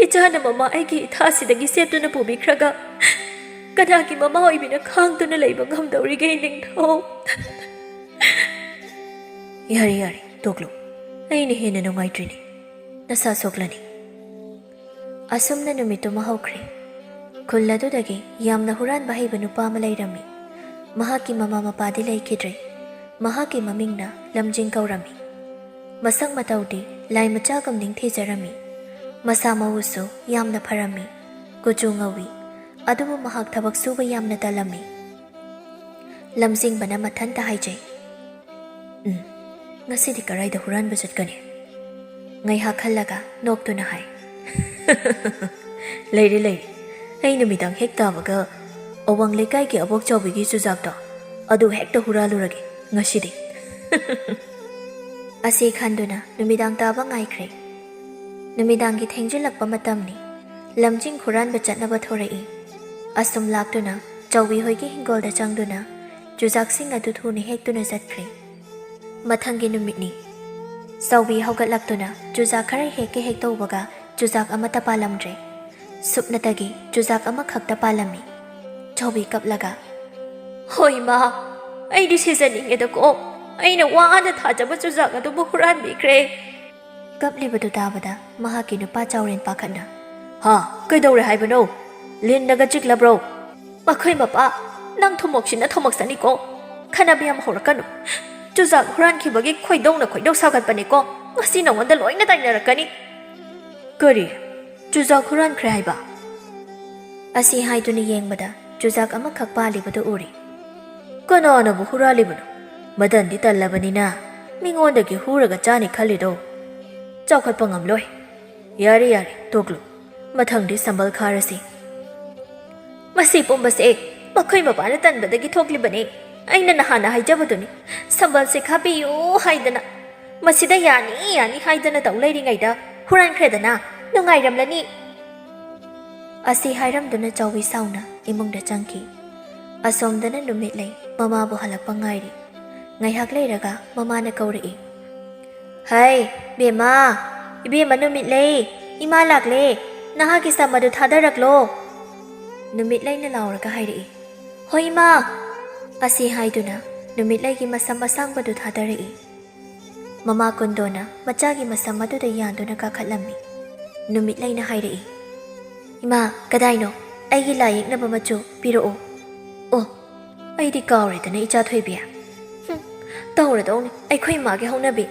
ꯏꯆꯥꯅ ꯃꯃꯥ ꯑꯩꯒꯤ ꯏꯊꯥꯁꯤꯗꯒꯤ ꯁꯦꯠꯇꯨꯅ ꯄꯨꯕꯤꯈ꯭ꯔꯒ ꯀꯅꯥꯒꯤ ꯃꯃꯥ ꯑꯣꯏꯕꯤꯅ ꯈꯥꯡꯗꯨꯅ ꯂꯩꯕ ꯉꯝꯗꯧꯔꯤꯒꯦ ꯅꯤꯡꯊꯧ? ꯌꯥꯔꯦ ꯌꯥꯔꯦ ꯇꯣꯛꯂꯨ, ꯑꯩꯅ ꯍꯦꯟꯅ ꯅꯨꯡꯉꯥꯏꯇ꯭ꯔꯤꯅꯤ, ꯅꯁꯥ ꯁꯣꯛꯂꯅꯤ꯫ ꯑꯁꯨꯝꯅ ꯅꯨꯃꯤꯠꯇꯨꯃ ꯍꯧꯈ꯭ꯔꯦ꯫ ꯈꯨꯜ ꯑꯗꯨꯗꯒꯤ ꯌꯥꯝꯅ ꯍꯨꯔꯥꯟꯕ ꯍꯩꯕ ꯅꯨꯄꯥ ꯑꯃ ꯂꯩꯔꯝꯃꯤ꯫ ꯃꯍꯥꯛꯀꯤ ꯃꯃꯥ ꯃꯄꯥꯗꯤ ꯂꯩꯈꯤꯗ꯭ꯔꯦ꯫ ꯃꯍꯥꯛꯀꯤ ꯃꯃꯤꯡꯅ ꯂꯝꯖꯤꯡ ꯀꯧꯔꯝꯃꯤ꯫ ꯃꯁꯛ ꯃꯇꯧꯗꯤ ꯂꯥꯏ ꯃꯆꯥꯒꯨꯝ ꯅꯤꯡꯊꯤꯖꯔꯝꯃꯤ꯫ ꯃꯁꯥ ꯃꯎꯁꯨ ꯌꯥꯝꯅ ꯐꯔꯝꯃꯤ, ꯀꯨꯆꯨ ꯉꯧꯏ, ꯑꯗꯨꯕꯨ ꯃꯍꯥꯛ ꯊꯕꯛ ꯁꯨꯕ ꯌꯥꯝꯅ ꯇꯜꯂꯝꯃꯤ꯫ ꯂꯝꯖꯤꯡꯕꯅ ꯃꯊꯟꯇ ꯍꯥꯏꯖꯩ, ꯉꯁꯤꯗꯤ ꯀꯔꯥꯏꯗ ꯍꯨꯔꯥꯟꯕ ꯆꯠꯀꯅꯤ? ꯉꯥꯏꯍꯥꯛ ꯈꯜꯂꯒ ꯅꯣꯛꯇꯨꯅ ꯍꯥꯏ, ꯂꯩꯔꯦ ꯂꯩꯔꯦ, ꯑꯩ ꯅꯨꯃꯤꯗꯥꯡ ꯍꯦꯛ ꯇꯥꯕꯒ ꯑꯋꯥꯡ ꯂꯩꯀꯥꯏꯒꯤ ꯑꯕꯣꯛꯆꯥꯎꯕꯤꯒꯤ ꯆꯨꯖꯥꯛꯇꯣ ꯑꯗꯨ ꯍꯦꯛꯇ ꯍꯨꯔꯥꯜꯂꯨꯔꯒꯦ ꯉꯁꯤꯗꯤ꯫ ꯑꯁꯤ ꯈꯟꯗꯨꯅ ꯅꯨꯃꯤꯗꯥꯡ ꯇꯥꯕ ꯉꯥꯏꯈ꯭ꯔꯦ꯫ ꯅꯨꯃꯤꯗꯥꯡꯒꯤ ꯊꯦꯡꯖꯤꯜꯂꯛꯄ ꯃꯇꯝꯅꯤ꯫ ꯂꯝꯖꯤꯡ ꯍꯨꯔꯥꯟꯕ ꯆꯠꯅꯕ ꯊꯣꯔꯛꯏ꯫ ꯑꯁꯨꯝ ꯂꯥꯛꯇꯨꯅ ꯆꯧꯕꯤ ꯍꯣꯏꯒꯤ ꯍꯤꯡꯒꯣꯜꯗ ꯆꯪꯗꯨꯅ ꯆꯨꯖꯥꯛꯁꯤꯡ ꯑꯗꯨ ꯊꯨꯅ ꯍꯦꯛꯇꯨꯅ ꯆꯠꯈ꯭ꯔꯦ꯫ ꯃꯊꯪꯒꯤ ꯅꯨꯃꯤꯠꯅꯤ꯫ ꯆꯧꯕꯤ ꯍꯧꯒꯠꯂꯛꯇꯨꯅ ꯆꯨꯖꯥꯛ ꯈꯔ ꯍꯦꯛꯀꯦ ꯍꯦꯛꯇꯧꯕꯒ ꯆꯨꯖꯥꯛ ꯑꯃꯠꯇ ꯄꯥꯜꯂꯝꯗ꯭ꯔꯦ꯫ ꯁꯨꯞꯅꯇꯒꯤ ꯆꯨꯖꯥꯛ ꯑꯃꯈꯛꯇ ꯄꯥꯜꯂꯝꯃꯤ꯫ ꯆꯧꯕꯤ ꯀꯞꯂꯒ, ꯍꯣꯏ ꯃꯥ, ꯑꯩꯗꯤ ꯁꯤꯖꯅꯤꯡꯉꯦꯗꯀꯣ, ꯑꯩꯅ ꯋꯥꯅ ꯊꯥꯖꯕ ꯆꯨꯖꯥꯛ ꯑꯗꯨꯕꯨ ꯍꯨꯔꯥꯟꯕꯤꯈ꯭ꯔꯦ꯫ ꯀꯞꯂꯤꯕꯗꯨ ꯇꯥꯕꯗ ꯃꯍꯥꯛꯀꯤ ꯅꯨꯄꯥ ꯆꯥꯎꯔꯦꯟ ꯄꯥꯈꯠꯅ, ꯀꯩꯗꯧꯔꯦ ꯍꯥꯏꯕꯅꯣ? ꯂꯤꯟꯅꯒ ꯆꯤꯛꯂꯕ꯭ꯔꯣ? ꯃꯈꯣꯏ ꯃꯄꯥ, ꯅꯪ ꯊꯨꯃꯣꯛꯁꯤꯅ ꯊꯨꯃꯣꯛꯁꯅꯤꯀꯣ, ꯈꯟꯅꯕ ꯌꯥꯝ ꯍꯧꯔꯛꯀꯅꯨ꯫ ꯆꯨꯖꯥꯛ ꯍꯨꯔꯥꯟꯈꯤꯕꯒꯤ ꯈꯣꯏꯗꯧ ꯁꯥꯒꯠꯄꯅꯤꯀꯣ, ꯉꯁꯤ ꯅꯉꯣꯟꯗ ꯂꯣꯏꯅ ꯇꯥꯏꯅꯔꯛꯀꯅꯤ꯫ ꯀꯔꯤ? ꯆꯨꯖꯥꯛ ꯍꯨꯔꯥꯟꯈ꯭ꯔꯦ ꯍꯥꯏꯕ? ꯑꯁꯤ ꯍꯥꯏꯗꯨꯅ ꯌꯦꯡꯕꯗ ꯆꯨꯖꯥꯛ ꯑꯃꯈꯛ ꯄꯥꯜꯂꯤꯕꯗꯨ ꯎꯔꯤ꯫ ꯀꯅꯥꯅꯕꯨ ꯍꯨꯔꯥꯜꯂꯤꯕꯅꯣ? ꯃꯗꯟꯗꯤ ꯇꯜꯂꯕꯅꯤꯅ ꯃꯤꯉꯣꯟꯗꯒꯤ ꯍꯨꯔꯒ ꯆꯥꯅꯤ ꯈꯜꯂꯤꯗꯣ? ꯆꯥꯎꯈꯠꯄ ꯉꯝꯂꯣꯏ꯫ ꯌꯥꯔꯦ ꯌꯥꯔꯦ ꯇꯣꯛꯂꯨ, ꯃꯊꯪꯗꯤ ꯁꯝꯕꯜ ꯈꯥꯔꯁꯤ꯫ ꯃꯁꯤ ꯄꯨꯝꯕꯁꯦ ꯃꯈꯣꯏ ꯃꯄꯥꯅ ꯇꯟꯕꯗꯒꯤ ꯊꯣꯛꯂꯤꯕꯅꯤ꯫ ꯑꯩꯅ ꯅꯍꯥꯟꯅ ꯍꯥꯏꯖꯕꯗꯨꯅꯤ, ꯁꯝꯕꯜꯁꯦ ꯈꯥꯕꯤꯌꯨ ꯍꯥꯏꯗꯅ꯫ ꯃꯁꯤꯗ ꯌꯥꯅꯤ ꯌꯥꯅꯤ ꯍꯥꯏꯗꯅ ꯇꯧ ꯂꯩꯔꯤꯉꯩꯗ ꯍꯨꯔꯥꯟꯈ꯭ꯔꯦꯗꯅ, ꯅꯨꯡꯉꯥꯏꯔꯝꯂꯅꯤ꯫ ꯑꯁꯤ ꯍꯥꯏꯔꯝꯗꯨꯅ ꯆꯧꯕꯤ ꯁꯥꯎꯅ ꯏꯃꯨꯡꯗ ꯆꯪꯈꯤ꯫ ꯑꯁꯣꯝꯗꯅ ꯅꯨꯃꯤꯠꯂꯩ ꯃꯃꯥꯕꯨ ꯍꯜꯂꯛꯄ ꯉꯥꯏꯔꯤ꯫ ꯉꯥꯏꯍꯥꯛ ꯂꯩꯔꯒ ꯃꯃꯥꯅ ꯀꯧꯔꯛꯏ꯫ ꯍꯩ ꯕꯦꯝꯃ, ꯏꯕꯦꯝꯃ ꯅꯨꯃꯤꯠꯂꯩ, ꯏꯃꯥ ꯂꯥꯛꯂꯦ, ꯅꯍꯥꯛꯀꯤ ꯁꯝ ꯑꯗꯨ ꯊꯥꯗꯔꯛꯂꯣ꯫ ꯅꯨꯃꯤꯠꯂꯩꯅ ꯂꯥꯎꯔꯒ ꯍꯥꯏꯔꯛꯏ꯫ ꯍꯣꯏ ꯏꯃꯥ꯫ ꯑꯁꯤ ꯍꯥꯏꯗꯨꯅ ꯅꯨꯃꯤꯠꯂꯩꯒꯤ ꯃꯁꯝ ꯑꯁꯥꯡꯕꯗꯨ ꯊꯥꯗꯔꯛꯏ꯫ ꯃꯃꯥ ꯀꯨꯟꯗꯣꯅ ꯃꯆꯥꯒꯤ ꯃꯁꯝ ꯑꯗꯨꯗ ꯌꯥꯟꯗꯨꯅ ꯀꯥꯈꯠꯂꯝꯃꯤ꯫ ꯅꯨꯃꯤꯠꯂꯩꯅ ꯍꯥꯏꯔꯛꯏ꯫ ꯏꯃꯥ, ꯀꯗꯥꯏꯅꯣ? ꯑꯩꯒꯤ ꯂꯥꯏ ꯌꯦꯛꯅꯕ ꯃꯆꯨ ꯄꯤꯔꯛꯑꯣ꯫ ꯑꯣ, ꯑꯩꯗꯤ ꯀꯥꯎꯔꯦꯗꯅ ꯏꯆꯥ ꯊꯣꯏꯕꯤ꯫ ꯇꯧꯔꯗꯧꯅꯤ ꯑꯩꯈꯣꯏ ꯏꯃꯥꯒꯤ ꯍꯧꯅꯕꯤ꯫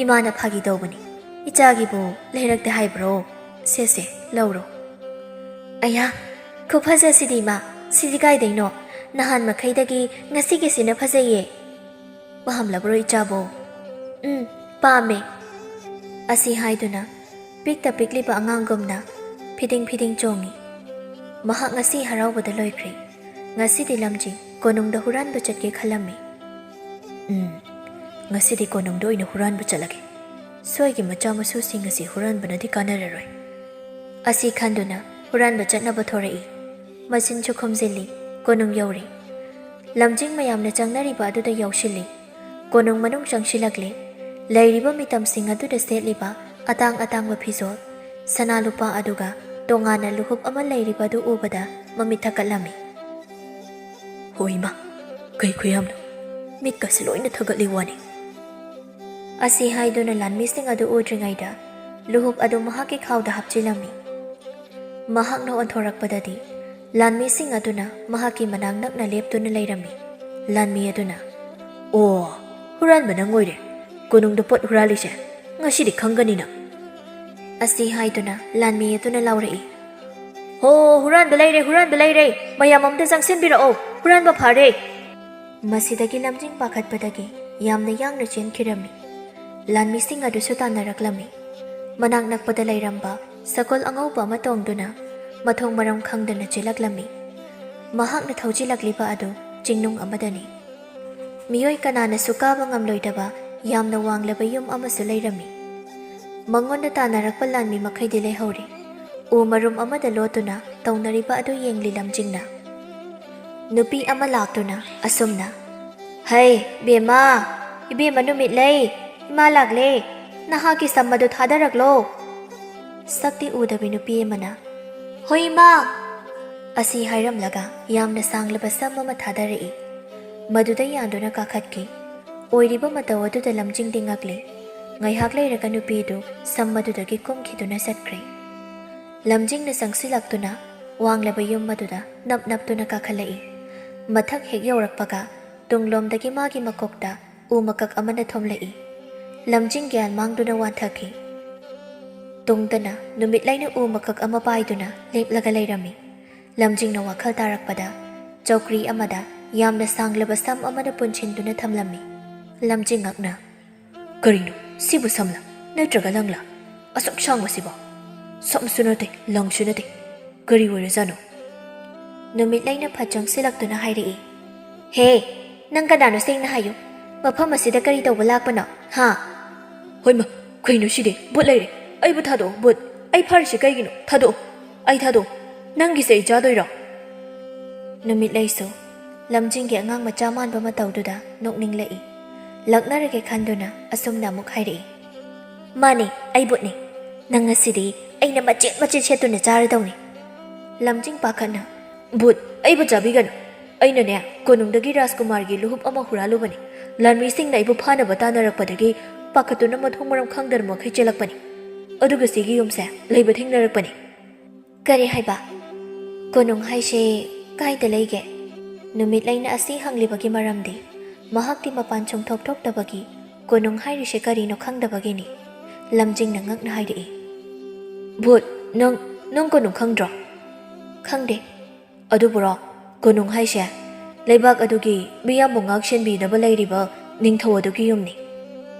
ꯏꯃꯥꯅ ꯐꯥꯒꯤ ꯇꯧꯕꯅꯤ, ꯏꯆꯥꯒꯤꯕꯨ ꯂꯩꯔꯛꯇꯦ ꯍꯥꯏꯕ꯭ꯔꯣ? ꯁꯦ ꯂꯧꯔꯣ꯫ ꯑꯌꯥ, ꯈꯨꯐꯖꯁꯤꯗꯤ ꯏꯃꯥ, ꯁꯤꯗꯤ ꯀꯥꯏꯗꯩꯅꯣ? ꯅꯍꯥꯟ ꯃꯈꯩꯗꯒꯤ ꯉꯁꯤꯒꯤꯁꯤꯅ ꯐꯖꯩꯌꯦ꯫ ꯄꯥꯝꯂꯕ꯭ꯔꯣ ꯏꯆꯥꯕꯣ? ꯄꯥꯝꯃꯦ꯫ ꯑꯁꯤ ꯍꯥꯏꯗꯨꯅ ꯄꯤꯛꯇ ꯄꯤꯛꯂꯤꯕ ꯑꯉꯥꯡꯒꯨꯝꯅ ꯐꯤꯗꯤꯡ ꯆꯣꯡꯉꯤ꯫ ꯃꯍꯥꯛ ꯉꯁꯤ ꯍꯔꯥꯎꯕꯗ ꯂꯣꯏꯈ꯭ꯔꯦ꯫ ꯉꯁꯤꯗꯤ ꯂꯝꯖꯤꯡ ꯀꯣꯅꯨꯡꯗ ꯍꯨꯔꯥꯟꯕ ꯆꯠꯀꯦ ꯈꯜꯂꯝꯃꯤ꯫ ꯉꯁꯤꯗꯤ ꯀꯣꯅꯨꯡꯗ ꯑꯣꯏꯅ ꯍꯨꯔꯥꯟꯕ ꯆꯠꯂꯒꯦ꯫ ꯁꯣꯏꯒꯤ ꯃꯆꯥ ꯃꯁꯨꯁꯤꯡ ꯑꯁꯤ ꯍꯨꯔꯥꯟꯕꯅꯗꯤ ꯀꯥꯟꯅꯔꯔꯣꯏ꯫ ꯑꯁꯤ ꯈꯟꯗꯨꯅ ꯍꯨꯔꯥꯟꯕ ꯆꯠꯅꯕ ꯊꯣꯔꯛꯏ꯫ ꯃꯆꯤꯟꯁꯨ ꯈꯨꯝꯖꯤꯜꯂꯤ꯫ ꯀꯣꯅꯨꯡ ꯌꯧꯔꯦ꯫ ꯂꯝꯖꯤꯡ ꯃꯌꯥꯝꯅ ꯆꯪꯅꯔꯤꯕ ꯑꯗꯨꯗ ꯌꯧꯁꯤꯜꯂꯤ꯫ ꯀꯣꯅꯨꯡ ꯃꯅꯨꯡ ꯆꯪꯁꯤꯜꯂꯛꯂꯦ꯫ ꯂꯩꯔꯤꯕ ꯃꯤꯇꯝꯁꯤꯡ ꯑꯗꯨꯗ ꯁꯦꯠꯂꯤꯕ ꯑꯇꯥꯡ ꯑꯇꯥꯡꯕ ꯐꯤꯖꯣꯜ, ꯁꯅꯥ ꯂꯨꯄꯥ ꯑꯗꯨꯒ ꯇꯣꯉꯥꯟꯅ ꯂꯨꯍꯨꯞ ꯑꯃ ꯂꯩꯔꯤꯕ ꯑꯗꯨ ꯎꯕꯗ ꯃꯃꯤꯠ ꯊꯛꯀꯠꯂꯝꯃꯤ꯫ ꯍꯣꯏ ꯏꯃꯥ, ꯀꯩ ꯈꯨꯌꯥꯝꯅꯣ! ꯃꯤꯠꯀꯁꯦ ꯂꯣꯏꯅ ꯊꯒꯠꯂꯤ ꯋꯥꯅꯤ ꯑꯁꯤ ꯍꯥꯏꯗꯨꯅ ꯂꯥꯟꯃꯤꯁꯤꯡ ꯑꯗꯨ ꯎꯗ꯭ꯔꯤꯉꯩꯗ ꯂꯨꯍꯨꯞ ꯑꯗꯨ ꯃꯍꯥꯛꯀꯤ ꯈꯥꯎꯗ ꯍꯥꯞꯆꯤꯜꯂꯝꯃꯤ ꯃꯍꯥꯛꯅ ꯑꯣꯟꯊꯣꯔꯛꯄꯗꯗꯤ ꯂꯥꯟꯃꯤꯁꯤꯡ ꯑꯗꯨꯅ ꯃꯍꯥꯛꯀꯤ ꯃꯅꯥꯛ ꯅꯛꯅ ꯂꯦꯞꯇꯨꯅ ꯂꯩꯔꯝꯃꯤ ꯂꯥꯟꯃꯤ ꯑꯗꯨꯅ ꯑꯣ ꯍꯨꯔꯥꯟꯕ ꯅꯪ ꯑꯣꯏꯔꯦ ꯀꯣꯅꯨꯡꯗ ꯄꯣꯠ ꯍꯨꯔꯥꯜꯂꯤꯁꯦ ꯉꯁꯤꯗꯤ ꯈꯪꯒꯅꯤꯅ ꯑꯁꯤ ꯍꯥꯏꯗꯨꯅ ꯂꯥꯟꯃꯤ ꯑꯗꯨꯅ ꯂꯥꯎꯔꯛꯏ ꯍꯣ ꯍꯨꯔꯥꯟꯕ ꯂꯩꯔꯦ ꯃꯌꯥꯝ ꯑꯃꯇ ꯆꯪꯁꯤꯟꯕꯤꯔꯛꯑꯣ ꯍꯨꯔꯥꯟꯕ ꯐꯥꯔꯦ ꯃꯁꯤꯗꯒꯤ ꯂꯝꯖꯤꯡ ꯄꯥꯈꯠꯄꯗꯒꯤ ꯌꯥꯝꯅ ꯌꯥꯡꯅ ꯆꯦꯟꯈꯤꯔꯝꯃꯤ ꯂꯥꯟꯃꯤꯁꯤꯡ ꯑꯗꯨꯁꯨ ꯇꯥꯟꯅꯔꯛꯂꯝꯃꯤ ꯃꯅꯥꯛ ꯅꯛꯄꯗ ꯂꯩꯔꯝꯕ ꯁꯒꯣꯜ ꯑꯉꯧꯕ ꯑꯃ ꯇꯣꯡꯗꯨꯅ ꯃꯊꯣꯡ ꯃꯔꯝ ꯈꯪꯗꯅ ꯆꯦꯜꯂꯛꯂꯝꯃꯤ ꯃꯍꯥꯛꯅ ꯊꯧꯖꯤꯜꯂꯛꯂꯤꯕ ꯑꯗꯨ ꯆꯤꯡꯅꯨꯡ ꯑꯃꯗꯅꯤ ꯃꯤꯑꯣꯏ ꯀꯅꯥꯅꯁꯨ ꯀꯥꯕ ꯉꯝꯂꯣꯏꯗꯕ ꯌꯥꯝꯅ ꯋꯥꯡꯂꯕ ꯌꯨꯝ ꯑꯃꯁꯨ ꯂꯩꯔꯝꯃꯤ ꯃꯉꯣꯟꯗ ꯇꯥꯟꯅꯔꯛꯄ ꯂꯥꯟꯃꯤ ꯃꯈꯩꯗꯤ ꯂꯩꯍꯧꯔꯤ ꯎ ꯃꯔꯨꯝ ꯑꯃꯗ ꯂꯣꯠꯇꯨꯅ ꯇꯧꯅꯔꯤꯕ ꯑꯗꯨ ꯌꯦꯡꯂꯤ ꯂꯝꯖꯤꯡꯅ ꯅꯨꯄꯤ ꯑꯃ ꯂꯥꯛꯇꯨꯅ ꯑꯁꯨꯝꯅ ꯍꯩ ꯕꯦꯝꯃ ꯏꯕꯦꯝꯃ ꯅꯨꯃꯤꯠ ꯂꯩ ꯏꯃꯥ ꯂꯥꯛꯂꯦ ꯅꯍꯥꯛꯀꯤ ꯁꯝ ꯑꯗꯨ ꯊꯥꯗꯔꯛꯂꯣ ꯁꯛꯇꯤ ꯎꯗꯕꯤ ꯅꯨꯄꯤ ꯑꯃꯅ ꯍꯣꯏ ꯏꯃꯥ ꯑꯁꯤ ꯍꯥꯏꯔꯝꯂꯒ ꯌꯥꯝꯅ ꯁꯥꯡꯂꯕ ꯁꯝ ꯑꯃ ꯊꯥꯗꯔꯛꯏ ꯃꯗꯨꯗ ꯌꯥꯟꯗꯨꯅ ꯀꯥꯈꯠꯈꯤ ꯑꯣꯏꯔꯤꯕ ꯃꯇꯧ ꯑꯗꯨꯗ ꯂꯝꯖꯤꯡꯗꯤ ꯉꯛꯂꯤ ꯉꯥꯏꯍꯥꯛ ꯂꯩꯔꯒ ꯅꯨꯄꯤꯗꯨ ꯁꯝ ꯑꯗꯨꯗꯒꯤ ꯀꯨꯝꯈꯤꯗꯨꯅ ꯆꯠꯈ꯭ꯔꯦ ꯂꯝꯖꯤꯡꯅ ꯆꯪꯁꯤꯜꯂꯛꯇꯨꯅ ꯋꯥꯡꯂꯕ ꯌꯨꯝ ꯑꯗꯨꯗ ꯅꯞ ꯅꯞꯇꯨꯅ ꯀꯥꯈꯠꯂꯛꯏ ꯃꯊꯛ ꯍꯦꯛ ꯌꯧꯔꯛꯄꯒ ꯇꯨꯡꯂꯣꯝꯗꯒꯤ ꯃꯥꯒꯤ ꯃꯀꯣꯛꯇ ꯎ ꯃꯀꯛ ꯑꯃꯅ ꯊꯣꯝꯂꯛꯏ ꯂꯝꯖꯤꯡ ꯒ꯭ꯌꯥꯟ ꯃꯥꯡꯗꯨꯅ ꯋꯥꯟꯊꯈꯤ ꯇꯨꯡꯗꯅ ꯅꯨꯃꯤꯠꯂꯩꯅ ꯎ ꯃꯀꯛ ꯑꯃ ꯄꯥꯏꯗꯨꯅ ꯂꯦꯞꯂꯒ ꯂꯩꯔꯝꯃꯤ ꯂꯝꯖꯤꯡꯅ ꯋꯥꯈꯜ ꯇꯥꯔꯛꯄꯗ ꯆꯧꯀ꯭ꯔꯤ ꯑꯃꯗ ꯌꯥꯝꯅ ꯁꯥꯡꯂꯕ ꯁꯝ ꯑꯃꯅ ꯄꯨꯟꯁꯤꯟꯗꯨꯅ ꯊꯝꯂꯝꯃꯤ ꯂꯝꯖꯤꯡ ꯉꯛꯅ ꯀꯔꯤꯅꯣ ꯁꯤꯕꯨ ꯁꯝꯂ ꯅꯠꯇ꯭ꯔꯒ ꯂꯪꯂ ꯑꯁꯨꯛ ꯁꯥꯡꯕꯁꯤꯕꯣ ꯁꯝꯁꯨ ꯅꯠꯇꯦ ꯂꯪꯁꯨ ꯅꯠꯇꯦ ꯀꯔꯤ ꯑꯣꯏꯔꯖꯥꯠꯅꯣ ꯅꯨꯃꯤꯠꯂꯩꯅ ꯐꯠ ꯆꯪꯁꯤꯜꯂꯛꯇꯨꯅ ꯍꯥꯏꯔꯛꯏ ꯍꯦ ꯅꯪ ꯀꯅꯥꯅꯣ ꯁꯦꯡꯅ ꯍꯥꯏꯌꯨ ꯃꯐꯝ ꯑꯁꯤꯗ ꯀꯔꯤ ꯇꯧꯕ ꯂꯥꯛꯄꯅꯣ ꯍꯥ ꯍꯣꯏꯃ ꯀꯩꯅꯣ ꯁꯤꯗꯤ ꯕꯨꯠ ꯂꯩꯔꯦ ꯑꯩꯕꯨ ꯊꯥꯗꯣꯛꯑꯣ ꯕꯨꯠ ꯑꯩ ꯐꯥꯔꯤꯁꯤ ꯀꯩꯒꯤꯅꯣ ꯊꯥꯗꯣꯛꯑꯣ ꯑꯩ ꯊꯥꯗꯣꯛꯑꯣ ꯅꯪꯒꯤꯁꯦ ꯑꯩ ꯆꯥꯗꯣꯏꯔꯣ ꯅꯨꯃꯤꯠꯂꯩꯁꯨ ꯂꯝꯖꯤꯡꯒꯤ ꯑꯉꯥꯡ ꯃꯆꯥ ꯃꯥꯟꯕ ꯃꯇꯧꯗꯨꯗ ꯅꯣꯛꯅꯤꯡꯂꯛꯏ ꯂꯛꯅꯔꯒꯦ ꯈꯟꯗꯨꯅ ꯑꯁꯨꯝꯅ ꯑꯃꯨꯛ ꯍꯥꯏꯔꯛꯏ ꯃꯥꯅꯦ ꯑꯩ ꯕꯨꯠꯅꯤ ꯅꯪ ꯉꯁꯤꯗꯤ ꯑꯩꯅ ꯃꯆꯦꯠ ꯃꯆꯦꯠ ꯁꯦꯠꯇꯨꯅ ꯆꯥꯔꯗꯧꯅꯤ ꯂꯝꯖꯤꯡ ꯄꯥꯈꯠꯅ ꯕꯨꯠ ꯑꯩꯕꯨ ꯆꯥꯕꯤꯒꯅꯨ ꯑꯩꯅꯅꯦ ꯀꯣꯅꯨꯡꯗꯒꯤ ꯔꯥꯖꯀꯨꯃꯥꯔꯒꯤ ꯂꯨꯍꯨꯞ ꯑꯃ ꯍꯨꯔꯥꯜꯂꯨꯕꯅꯤ ꯂꯥꯟꯃꯤꯁꯤꯡꯅ ꯑꯩꯕꯨ ꯐꯥꯅꯕ ꯇꯥꯟꯅꯔꯛꯄꯗꯒꯤ ꯄꯥꯈꯠꯇꯨꯅ ꯃꯊꯣꯡ ꯃꯔꯝ ꯈꯪꯗꯅ ꯃꯈꯩ ꯆꯦꯜꯂꯛꯄꯅꯤ ꯑꯗꯨꯒ ꯁꯤꯒꯤ ꯌꯨꯝꯁꯦ ꯂꯩꯕ ꯊꯦꯡꯅꯔꯛꯄꯅꯤ ꯀꯔꯤ ꯍꯥꯏꯕ ꯀꯣꯅꯨꯡ ꯍꯥꯏꯁꯦ ꯀꯥꯏꯗ ꯂꯩꯒꯦ ꯅꯨꯃꯤꯠꯂꯩꯅ ꯑꯁꯤ ꯍꯪꯂꯤꯕꯒꯤ ꯃꯔꯝꯗꯤ ꯃꯍꯥꯛꯇꯤ ꯃꯄꯥꯟ ꯁꯨꯡꯊꯣꯛ ꯊꯣꯛꯇꯕꯒꯤ ꯀꯣꯅꯨꯡ ꯍꯥꯏꯔꯤꯁꯦ ꯀꯔꯤꯅꯣ ꯈꯪꯗꯕꯒꯤꯅꯤ ꯂꯝꯖꯤꯡꯅ ꯉꯛꯅ ꯍꯥꯏꯔꯛꯏ ꯚꯨꯠ ꯅꯪ ꯀꯣꯅꯨꯡ ꯈꯪꯗ꯭ꯔꯣ ꯈꯪꯗꯦ ꯑꯗꯨꯕꯨꯔꯣ ꯀꯣꯅꯨꯡ ꯍꯥꯏꯁꯦ ꯂꯩꯕꯥꯛ ꯑꯗꯨꯒꯤ ꯃꯤꯌꯥꯝꯕꯨ ꯉꯥꯛ ꯁꯦꯟꯕꯤꯅꯕ ꯂꯩꯔꯤꯕ ꯅꯤꯡꯊꯧ ꯑꯗꯨꯒꯤ ꯌꯨꯝꯅꯤ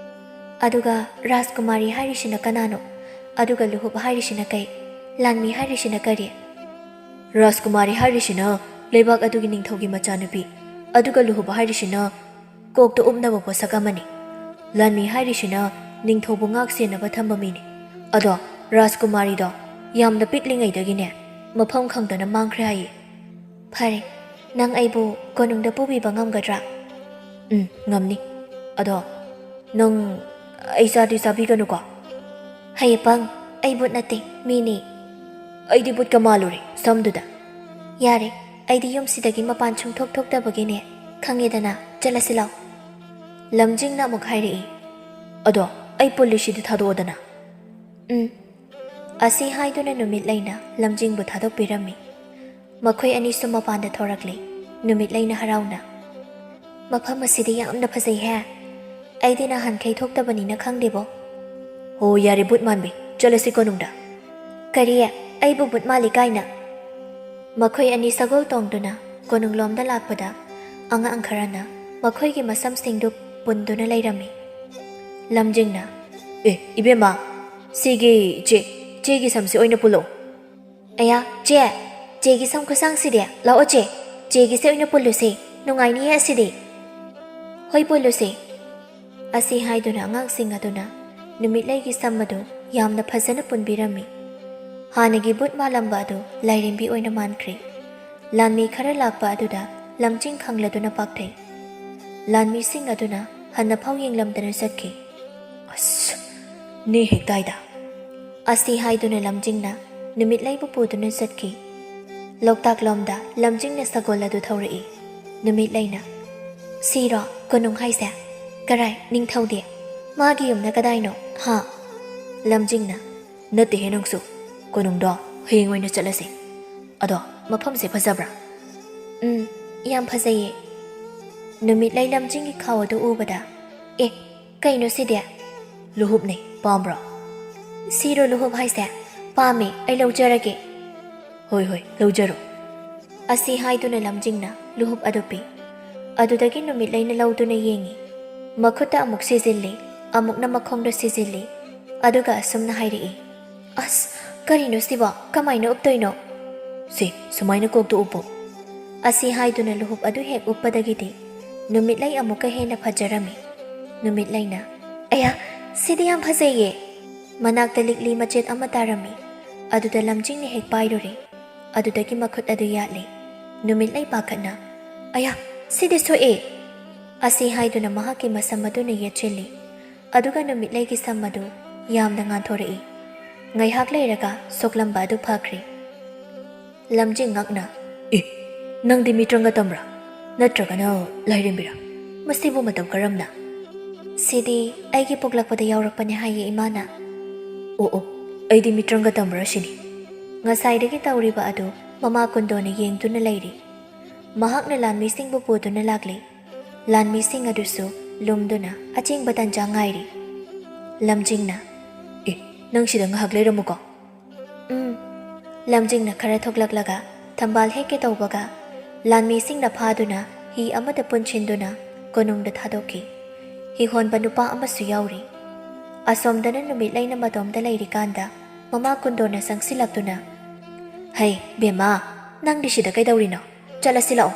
ꯑꯗꯨꯒ ꯔꯥꯖꯀꯨꯃꯥꯔꯤ ꯍꯥꯏꯔꯤꯁꯤꯅ ꯀꯅꯥꯅꯣ ꯑꯗꯨꯒ ꯂꯨꯍꯨꯞ ꯍꯥꯏꯔꯤꯁꯤꯅ ꯀꯩ ꯂꯥꯟꯃꯤ ꯍꯥꯏꯔꯤꯁꯤꯅ ꯀꯔꯤ ꯔꯥꯖꯀꯨꯃꯥꯔꯤ ꯍꯥꯏꯔꯤꯁꯤꯅ ꯂꯩꯕꯥꯛ ꯑꯗꯨꯒꯤ ꯅꯤꯡꯊꯧꯒꯤ ꯃꯆꯥꯅꯨꯄꯤ ꯑꯗꯨꯒ ꯂꯨꯍꯨꯞ ꯍꯥꯏꯔꯤꯁꯤꯅ ꯀꯣꯛꯇ ꯎꯞꯅꯕ ꯄꯣꯠꯁꯛ ꯑꯃꯅꯤ ꯂꯥꯟꯃꯤ ꯍꯥꯏꯔꯤꯁꯤꯅ ꯅꯤꯡꯊꯧꯕꯨ ꯉꯥꯛ ꯁꯦꯟꯅꯕ ꯊꯝꯕ ꯃꯤꯅꯤ ꯑꯗꯣ ꯔꯥꯖꯀꯨꯃꯥꯔꯤꯗꯣ ꯌꯥꯝꯅ ꯄꯤꯛꯂꯤꯉꯩꯗꯒꯤꯅꯦ ꯃꯐꯝ ꯈꯪꯗꯅ ꯃꯥꯡꯈ꯭ꯔꯦ ꯍꯥꯏꯌꯦ ꯐꯔꯦ ꯅꯪ ꯑꯩꯕꯨ ꯀꯣꯅꯨꯡꯗ ꯄꯨꯕꯤꯕ ꯉꯝꯒꯗ꯭ꯔꯥ ꯉꯝꯅꯤ ꯑꯗꯣ ꯅꯪ ꯑꯩ ꯆꯥꯗꯤ ꯆꯥꯕꯤꯒꯅꯨꯀꯣ ꯍꯌꯦꯄꯪ ꯑꯩ ꯕꯨꯠ ꯅꯠꯇꯦ ꯃꯤꯅꯤ ꯑꯩꯗꯤ ꯕꯨꯠꯀ ꯃꯥꯜꯂꯨꯔꯦ ꯁꯝꯗꯨꯗ ꯌꯥꯔꯦ ꯑꯩꯗꯤ ꯌꯨꯝꯁꯤꯗꯒꯤ ꯃꯄꯥꯟ ꯁꯨꯡꯊꯣꯛ ꯊꯣꯛꯇꯕꯒꯤꯅꯦ ꯈꯪꯉꯦꯗꯅ ꯆꯠꯂꯁꯤ ꯂꯥꯎ ꯂꯝꯖꯤꯡꯅ ꯑꯃꯨꯛ ꯍꯥꯏꯔꯛꯏ ꯑꯗꯣ ꯑꯩ ꯄꯨꯜꯂꯤꯁꯤꯗꯤ ꯊꯥꯗꯣꯛꯑꯣꯗꯅ ꯑꯁꯤ ꯍꯥꯏꯗꯨꯅ ꯅꯨꯃꯤꯠꯂꯩꯅ ꯂꯝꯖꯤꯡꯕꯨ ꯊꯥꯗꯣꯛꯄꯤꯔꯝꯃꯤ ꯃꯈꯣꯏ ꯑꯅꯤꯁꯨ ꯃꯄꯥꯟꯗ ꯊꯣꯔꯛꯂꯤ ꯅꯨꯃꯤꯠꯂꯩꯅ ꯍꯔꯥꯎꯅ ꯃꯐꯝ ꯑꯁꯤꯗꯤ ꯌꯥꯝꯅ ꯐꯖꯩꯍꯦ ꯑꯩꯗꯤ ꯅꯍꯥꯟꯈꯩ ꯊꯣꯛꯇꯕꯅꯤꯅ ꯈꯪꯗꯦꯕꯣ ꯍꯣ ꯌꯥꯔꯦ ꯕꯨꯠ ꯃꯥꯟꯕꯤ ꯆꯠꯂꯁꯤ ꯀꯣꯅꯨꯡꯗ ꯀꯔꯤ ꯑꯩꯕꯨ ꯕꯨꯠ ꯃꯥꯜꯂꯤ ꯀꯥꯏꯅ ꯃꯈꯣꯏ ꯑꯅꯤ ꯁꯒꯣꯜ ꯇꯣꯡꯗꯨꯅ ꯀꯣꯅꯨꯡꯂꯣꯝꯗ ꯂꯥꯛꯄꯗ ꯑꯉꯥꯡ ꯈꯔꯅ ꯃꯈꯣꯏꯒꯤ ꯃꯁꯝꯁꯤꯡꯗꯨ ꯄꯨꯟꯗꯨꯅ ꯂꯩꯔꯝꯃꯤ ꯂꯝꯖꯤꯡꯅ ꯏꯕꯦꯝꯃ ꯁꯤꯒꯤ ꯆꯦꯒꯤ ꯁꯝꯁꯤ ꯑꯣꯏꯅ ꯄꯨꯜꯂꯛꯑꯣ ꯑꯌꯥ ꯆꯦꯒꯤ ꯁꯝ ꯈꯨꯁꯥꯡꯁꯤꯗꯤ ꯂꯥꯛꯑꯣ ꯆꯦꯒꯤꯁꯦ ꯑꯣꯏꯅ ꯄꯨꯜꯂꯨꯁꯤ ꯅꯨꯡꯉꯥꯏꯅꯤꯌꯦ ꯑꯁꯤꯗꯤ ꯍꯣꯏ ꯄꯨꯜꯂꯨꯁꯤ ꯑꯁꯤ ꯍꯥꯏꯗꯨꯅ ꯑꯉꯥꯡꯁꯤꯡ ꯑꯗꯨꯅ ꯅꯨꯃꯤꯠꯂꯩꯒꯤ ꯁꯝ ꯑꯗꯨ ꯌꯥꯝꯅ ꯐꯖꯅ ꯄꯨꯟꯕꯤꯔꯝꯃꯤ ꯍꯥꯟꯅꯒꯤ ꯕꯨꯠ ꯃꯥꯜꯂꯝꯕ ꯑꯗꯨ ꯂꯥꯏꯔꯦꯝꯕꯤ ꯑꯣꯏꯅ ꯃꯥꯟꯈ꯭ꯔꯦ ꯂꯥꯟꯃꯤ ꯈꯔ ꯂꯥꯛꯄ ꯑꯗꯨꯗ ꯂꯝꯖꯤꯡ ꯈꯪꯂꯗꯨꯅ ꯄꯥꯛꯊꯩ ꯂꯥꯟꯃꯤꯁꯤꯡ ꯑꯗꯨꯅ ꯍꯟꯅꯐꯥꯎ ꯌꯦꯡꯂꯝꯗꯅ ꯆꯠꯈꯤ ꯑꯁ ꯅꯦ ꯍꯦꯛꯇꯥꯏꯗ ꯑꯁꯤ ꯍꯥꯏꯗꯨꯅ ꯂꯝꯖꯤꯡꯅ ꯅꯨꯃꯤꯠꯂꯩꯕꯨ ꯄꯨꯗꯨꯅ ꯆꯠꯈꯤ ꯂꯣꯛꯇꯥꯛꯂꯣꯝꯗ ꯂꯝꯖꯤꯡꯅ ꯁꯒꯣꯜ ꯑꯗꯨ ꯊꯧꯔꯛꯏ ꯅꯨꯃꯤꯠꯂꯩꯅ ꯁꯤꯔꯣ ꯀꯣꯅꯨꯡ ꯍꯥꯏꯁꯦ? ꯀꯔꯥꯏ ꯅꯤꯡꯊꯧꯗꯤ? ꯃꯥꯒꯤ ꯌꯨꯝꯅ ꯀꯗꯥꯏꯅꯣ? ꯍꯥ? ꯂꯝꯖꯤꯡꯅ ꯅꯠꯇꯦꯍꯦ ꯅꯪꯁꯨ, ꯀꯣꯅꯨꯡꯗꯣ ꯍꯌꯦꯡ ꯑꯣꯏꯅ ꯆꯠꯂꯁꯤ꯫ ꯑꯗꯣ ꯃꯐꯝꯁꯦ ꯐꯖꯕ꯭ꯔꯥ? ꯌꯥꯝ ꯐꯖꯩꯌꯦ꯫ ꯅꯨꯃꯤꯠꯂꯩ ꯂꯝꯖꯤꯡꯒꯤ ꯈꯥꯎ ꯑꯗꯨ ꯎꯕꯗ ꯀꯩꯅꯣ ꯁꯤꯗꯤ? ꯂꯨꯍꯨꯞꯅꯦ, ꯄꯥꯝꯕ꯭ꯔꯣ? ꯁꯤꯔꯣ ꯂꯨꯍꯨꯞ ꯍꯥꯏꯁꯦ? ꯄꯥꯝꯃꯦ, ꯑꯩ ꯂꯧꯖꯔꯒꯦ꯫ ꯍꯣꯏ ꯂꯧꯖꯔꯣ꯫ ꯑꯁꯤ ꯍꯥꯏꯗꯨꯅ ꯂꯝꯖꯤꯡꯅ ꯂꯨꯍꯨꯞ ꯑꯗꯨ ꯄꯤ꯫ ꯑꯗꯨꯗꯒꯤ ꯅꯨꯃꯤꯠꯂꯩꯅ ꯂꯧꯗꯨꯅ ꯌꯦꯡꯉꯤ꯫ ꯃꯈꯨꯠꯇ ꯑꯃꯨꯛ ꯁꯤꯖꯤꯜꯂꯤ, ꯑꯃꯨꯛꯅ ꯃꯈꯣꯡꯗ ꯁꯤꯖꯤꯜꯂꯤ, ꯑꯗꯨꯒ ꯑꯁꯨꯝꯅ ꯍꯥꯏꯔꯛꯏ, ꯑꯁ ꯀꯔꯤꯅꯣ ꯁꯤꯕꯣ? ꯀꯃꯥꯏꯅ ꯎꯞꯇꯣꯏꯅꯣ? ꯁꯤ ꯁꯨꯃꯥꯏꯅ ꯀꯣꯛꯇ ꯎꯞꯄꯣ꯫ ꯑꯁꯤ ꯍꯥꯏꯗꯨꯅ ꯂꯨꯍꯨꯞ ꯑꯗꯨ ꯍꯦꯛ ꯎꯞꯄꯗꯒꯤꯗꯤ ꯅꯨꯃꯤꯠꯂꯩ ꯑꯃꯨꯛꯀ ꯍꯦꯟꯅ ꯐꯖꯔꯝꯃꯤ꯫ ꯅꯨꯃꯤꯠꯂꯩꯅ ꯑꯌꯥ ꯁꯤꯗꯤ ꯌꯥꯝ ꯐꯖꯩꯌꯦ꯫ ꯃꯅꯥꯛꯇ ꯂꯤꯛꯂꯤ ꯃꯆꯦꯠ ꯑꯃ ꯇꯥꯔꯝꯃꯤ꯫ ꯑꯗꯨꯗ ꯂꯝꯖꯤꯡꯅ ꯍꯦꯛ ꯄꯥꯏꯔꯨꯔꯦ꯫ ꯑꯗꯨꯗꯒꯤ ꯃꯈꯨꯠ ꯑꯗꯨ ꯌꯥꯠꯂꯦ꯫ ꯅꯨꯃꯤꯠꯂꯩ ꯄꯥꯈꯠꯅ ꯑꯌꯥ ꯁꯤꯗꯤ ꯁꯣꯛꯑꯦ꯫ ꯑꯁꯤ ꯍꯥꯏꯗꯨꯅ ꯃꯍꯥꯛꯀꯤ ꯃꯁꯝ ꯑꯗꯨꯅ ꯌꯦꯠꯁꯤꯜꯂꯤ꯫ ꯑꯗꯨꯒ ꯅꯨꯃꯤꯠꯂꯩꯒꯤ ꯁꯝ ꯑꯗꯨ ꯌꯥꯝꯅ ꯉꯥꯟꯊꯣꯔꯛꯏ꯫ ꯉꯥꯏꯍꯥꯛ ꯂꯩꯔꯒ ꯁꯣꯛꯂꯝꯕ ꯑꯗꯨ ꯐꯈ꯭ꯔꯦ꯫ ꯂꯝꯖꯤꯡ ꯉꯛꯅ ꯅꯪꯗꯤ ꯃꯤꯇ꯭ꯔꯪꯒ ꯇꯝꯕ꯭ꯔꯥ? ꯅꯠꯇ꯭ꯔꯒꯅ ꯂꯥꯏꯔꯦꯝꯕꯤꯔꯥ? ꯃꯁꯤꯕꯨ ꯃꯇꯝ ꯀꯔꯝꯅ? ꯁꯤꯗꯤ ꯑꯩꯒꯤ ꯄꯣꯛꯂꯛꯄꯗ ꯌꯥꯎꯔꯛꯄꯅꯦ ꯍꯥꯏꯌꯦ ꯏꯃꯥꯅ꯫ ꯑꯣ ꯑꯩꯗꯤ ꯃꯤꯇ꯭ꯔꯪꯒ ꯇꯝꯕ꯭ꯔꯥ ꯁꯤꯅꯤ꯫ ꯉꯁꯥꯏꯗꯒꯤ ꯇꯧꯔꯤꯕ ꯑꯗꯨ ꯃꯃꯥ ꯀꯨꯟꯗꯣꯅ ꯌꯦꯡꯗꯨꯅ ꯂꯩꯔꯤ꯫ ꯃꯍꯥꯛꯅ ꯂꯥꯟꯃꯤꯁꯤꯡꯕꯨ ꯄꯨꯗꯨꯅ ꯂꯥꯛꯂꯤ꯫ ꯂꯥꯟꯃꯤꯁꯤꯡ ꯑꯗꯨꯁꯨ ꯂꯨꯝꯗꯨꯅ ꯑꯆꯦꯡꯕ ꯇꯟꯖꯥ ꯉꯥꯏꯔꯤ꯫ ꯂꯝꯖꯤꯡꯅ ꯅꯪ ꯁꯤꯗ ꯉꯥꯏꯍꯥꯛ ꯂꯩꯔꯝꯃꯨꯀꯣ꯫ ꯂꯝꯖꯤꯡꯅ ꯈꯔ ꯊꯣꯛꯂꯛꯂꯒ ꯊꯝꯕꯥꯜ ꯍꯦꯛꯀꯦ ꯇꯧꯕꯒ ꯂꯥꯟꯃꯤꯁꯤꯡꯅ ꯐꯥꯗꯨꯅ ꯍꯤ ꯑꯃꯗ ꯄꯨꯟꯁꯤꯟꯗꯨꯅ ꯀꯣꯅꯨꯡꯗ ꯊꯥꯗꯣꯛꯈꯤ꯫ ꯍꯤꯍꯣꯟꯕ ꯅꯨꯄꯥ ꯑꯃꯁꯨ ꯌꯥꯎꯔꯤ꯫ ꯑꯁꯣꯝꯗꯅ ꯅꯨꯃꯤꯠꯂꯩꯅ ꯃꯇꯣꯝꯗ ꯂꯩꯔꯤꯀꯥꯟꯗ ꯃꯃꯥ ꯀꯨꯟꯗꯣꯅ ꯆꯪꯁꯤꯜꯂꯛꯇꯨꯅ ꯍꯩ ꯕꯦꯝꯃ, ꯅꯪꯗꯤ ꯁꯤꯗ ꯀꯩꯗꯧꯔꯤꯅꯣ? ꯆꯠꯂꯁꯤ ꯂꯥꯛꯑꯣ꯫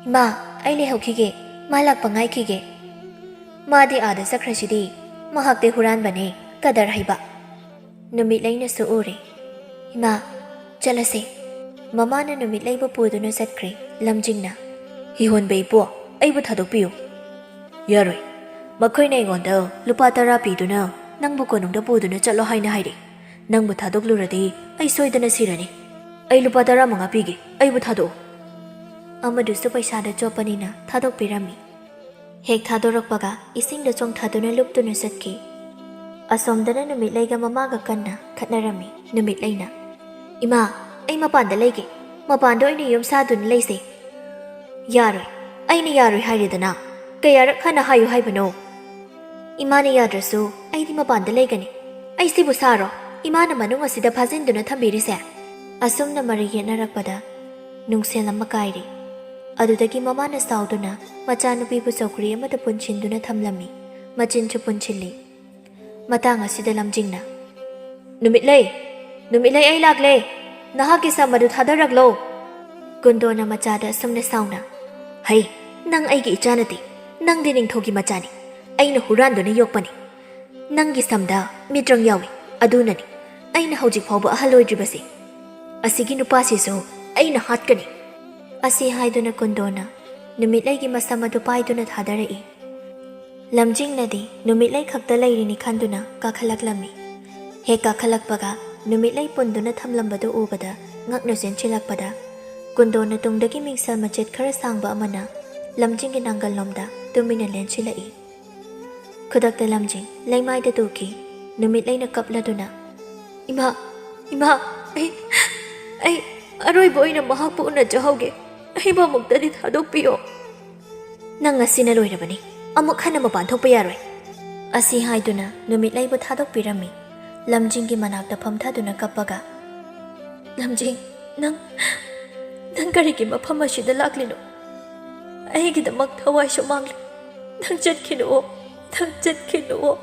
ꯏꯃꯥ ꯑꯩ ꯂꯩꯍꯧꯈꯤꯒꯦ, ꯃꯥ ꯂꯥꯛꯄ ꯉꯥꯏꯈꯤꯒꯦ꯫ ꯃꯥꯗꯤ ꯑꯥꯗ ꯆꯠꯈ꯭ꯔꯁꯤꯗꯤ, ꯃꯍꯥꯛꯇꯤ ꯍꯨꯔꯥꯟꯕꯅꯦ, ꯀꯗꯔ ꯍꯩꯕ꯫ ꯅꯨꯃꯤꯠꯂꯩꯅꯁꯨ ꯎꯔꯦ꯫ ꯏꯃꯥ ꯆꯠꯂꯁꯤ꯫ ꯃꯃꯥꯅ ꯅꯨꯃꯤꯠꯂꯩꯕꯨ ꯄꯨꯗꯨꯅ ꯆꯠꯈ꯭ꯔꯦ꯫ ꯂꯝꯖꯤꯡꯅ ꯍꯤꯍꯣꯟꯕ ꯏꯄꯨ, ꯑꯩꯕꯨ ꯊꯥꯗꯣꯛꯄꯤꯌꯨ꯫ ꯌꯥꯔꯣꯏ, ꯃꯈꯣꯏꯅ ꯑꯩꯉꯣꯟꯗ ꯂꯨꯄꯥ 10 ꯄꯤꯗꯨꯅ ꯅꯪꯕꯨ ꯀꯣꯅꯨꯡꯗ ꯄꯨꯗꯨꯅ ꯆꯠꯂꯣ ꯍꯥꯏꯅ ꯍꯥꯏꯔꯤ꯫ ꯅꯪꯕꯨ ꯊꯥꯗꯣꯛꯂꯨꯔꯗꯤ ꯑꯩ ꯁꯣꯏꯗꯅ ꯁꯤꯔꯅꯤ꯫ ꯑꯩ ꯂꯨꯄꯥ 15 ꯄꯤꯒꯦ, ꯑꯩꯕꯨ ꯊꯥꯗꯣꯛꯎ꯫ ꯑꯃꯗꯨꯁꯨ ꯄꯩꯁꯥꯗ ꯆꯣꯞꯄꯅꯤꯅ ꯊꯥꯗꯣꯛꯄꯤꯔꯝꯃꯤ꯫ ꯍꯦꯛ ꯊꯥꯗꯣꯔꯛꯄꯒ ꯏꯁꯤꯡꯗ ꯆꯣꯡꯊꯥꯗꯨꯅ ꯂꯨꯞꯇꯨꯅ ꯆꯠꯈꯤ꯫ ꯑꯁꯣꯝꯗꯅ ꯅꯨꯃꯤꯠꯂꯩꯒ ꯃꯃꯥꯒ ꯀꯟꯅ ꯈꯠꯅꯔꯝꯃꯤ꯫ ꯅꯨꯃꯤꯠꯂꯩꯅ ꯏꯃꯥ ꯑꯩ ꯃꯄꯥꯟꯗ ꯂꯩꯒꯦ, ꯃꯄꯥꯟꯗ ꯑꯣꯏꯅ ꯌꯨꯝ ꯁꯥꯗꯨꯅ ꯂꯩꯁꯦ꯫ ꯌꯥꯔꯣꯏ, ꯑꯩꯅ ꯌꯥꯔꯣꯏ ꯍꯥꯏꯔꯦꯗꯅ, ꯀꯌꯥꯔꯛ ꯍꯟꯅ ꯍꯥꯏꯌꯨ ꯍꯥꯏꯕꯅꯣ? ꯏꯃꯥꯅ ꯌꯥꯗ꯭ꯔꯁꯨ ꯑꯩꯗꯤ ꯃꯄꯥꯟꯗ ꯂꯩꯒꯅꯤ꯫ ꯑꯩ ꯁꯤꯕꯨ ꯁꯥꯔꯣ ꯏꯃꯥꯅ ꯃꯅꯨꯡ ꯑꯁꯤꯗ ꯐꯥꯖꯤꯟꯗꯨꯅ ꯊꯝꯕꯤꯔꯤꯁꯦ? ꯑꯁꯨꯝꯅ ꯃꯔꯩ ꯌꯦꯠꯅꯔꯛꯄꯗ ꯅꯨꯡꯁꯦꯜ ꯑꯃ ꯀꯥꯏꯔꯤ꯫ ꯑꯗꯨꯗꯒꯤ ꯃꯃꯥꯅ ꯁꯥꯎꯗꯨꯅ ꯃꯆꯥꯅꯨꯄꯤꯕꯨ ꯆꯧꯀ꯭ꯔꯤ ꯑꯃꯗ ꯄꯨꯟꯁꯤꯟꯗꯨꯅ ꯊꯝꯂꯝꯃꯤ꯫ ꯃꯆꯤꯟꯁꯨ ꯄꯨꯟꯁꯤꯜꯂꯤ꯫ ꯃꯇꯥꯡ ꯑꯁꯤꯗ ꯂꯝꯖꯤꯡꯅ ꯅꯨꯃꯤꯠꯂꯩ ꯑꯩ ꯂꯥꯛꯂꯦ, ꯅꯍꯥꯛꯀꯤ ꯁꯝ ꯑꯗꯨ ꯊꯥꯗꯔꯛꯂꯣ꯫ ꯀꯨꯟꯗꯣꯅ ꯃꯆꯥꯗ ꯑꯁꯨꯝꯅ ꯁꯥꯎꯅ ꯍꯩ ꯅꯪ ꯑꯩꯒꯤ ꯏꯆꯥ ꯅꯠꯇꯦ, ꯅꯪꯗꯤ ꯅꯤꯡꯊꯧꯒꯤ ꯃꯆꯥꯅꯤ, ꯑꯩꯅ ꯍꯨꯔꯥꯟꯗꯨꯅ ꯌꯣꯛꯄꯅꯤ꯫ ꯅꯪꯒꯤ ꯁꯝꯗ ꯃꯤꯇ꯭ꯔꯪ ꯌꯥꯎꯏ, ꯑꯗꯨꯅꯅꯤ ꯑꯩꯅ ꯍꯧꯖꯤꯛ ꯐꯥꯎꯕ ꯑꯍꯜ ꯑꯣꯏꯗ꯭ꯔꯤꯕꯁꯤ꯫ ꯑꯁꯤꯒꯤ ꯅꯨꯄꯥꯁꯤꯁꯨ ꯑꯩꯅ ꯍꯥꯠꯀꯅꯤ꯫ ꯑꯁꯤ ꯍꯥꯏꯗꯨꯅ ꯀꯨꯟꯗꯣꯅ ꯅꯨꯃꯤꯠꯂꯩꯒꯤ ꯃꯁꯝ ꯑꯗꯨ ꯄꯥꯏꯗꯨꯅ ꯊꯥꯗꯔꯛꯏ꯫ ꯂꯝꯖꯤꯡꯅꯗꯤ ꯅꯨꯃꯤꯠꯂꯩ ꯈꯛꯇ ꯂꯩꯔꯤꯅꯤ ꯈꯟꯗꯨꯅ ꯀꯥꯈꯠꯂꯛꯂꯝꯃꯤ꯫ ꯍꯦꯛ ꯀꯥꯈꯠꯂꯛꯄꯒ ꯅꯨꯃꯤꯠꯂꯩ ꯄꯨꯟꯗꯨꯅ ꯊꯝꯂꯝꯕꯗꯨ ꯎꯕꯗ ꯉꯛꯅ ꯆꯦꯟꯁꯤꯜꯂꯛꯄꯗ ꯀꯨꯟꯗꯣꯅ ꯇꯨꯡꯗꯒꯤ ꯃꯤꯡꯁꯦꯜ ꯃꯆꯦꯠ ꯈꯔ ꯁꯥꯡꯕ ꯑꯃꯅ ꯂꯝꯖꯤꯡꯒꯤ ꯅꯥꯡꯒꯜꯂꯣꯝꯗ ꯇꯨꯃꯤꯟꯅ ꯂꯦꯟꯁꯤꯜꯂꯛꯏ꯫ ꯈꯨꯗꯛꯇ ꯂꯝꯖꯤꯡ ꯂꯩꯃꯥꯏꯗ ꯇꯨꯈꯤ꯫ ꯅꯨꯃꯤꯠꯂꯩꯅ ꯀꯞꯂꯗꯨꯅ ꯏꯃꯥ ꯑꯩ ꯑꯔꯣꯏꯕ ꯑꯣꯏꯅ ꯃꯍꯥꯛꯄꯨ ꯎꯅꯖꯍꯧꯒꯦ, ꯑꯩꯕꯨ ꯑꯃꯨꯛꯇꯗꯤ ꯊꯥꯗꯣꯛꯄꯤꯌꯣ꯫ ꯅꯪ ꯉꯁꯤꯅ ꯂꯣꯏꯔꯕꯅꯤ, ꯑꯃꯨꯛ ꯍꯟꯅ ꯃꯄꯥꯟ ꯊꯣꯛꯄ ꯌꯥꯔꯣꯏ꯫ ꯑꯁꯤ ꯍꯥꯏꯗꯨꯅ ꯅꯨꯃꯤꯠꯂꯩꯕꯨ ꯊꯥꯗꯣꯛꯄꯤꯔꯝꯃꯤ꯫ ꯂꯝꯖꯤꯡꯒꯤ ꯃꯅꯥꯛꯇ ꯐꯝꯊꯗꯨꯅ ꯀꯞꯄꯒ ꯂꯝꯖꯤꯡ ꯅꯪ ꯀꯔꯤꯒꯤ ꯃꯐꯝ ꯑꯁꯤꯗ ꯂꯥꯛꯂꯤꯅꯣ? ꯑꯩꯒꯤꯗꯃꯛ ꯊꯋꯥꯏꯁꯨ ꯃꯥꯡꯂꯤ, ꯅꯪ ꯆꯠꯈꯤꯅꯨꯑꯣ, ꯅꯪ ꯆꯠꯈꯤꯅꯨꯑꯣ꯫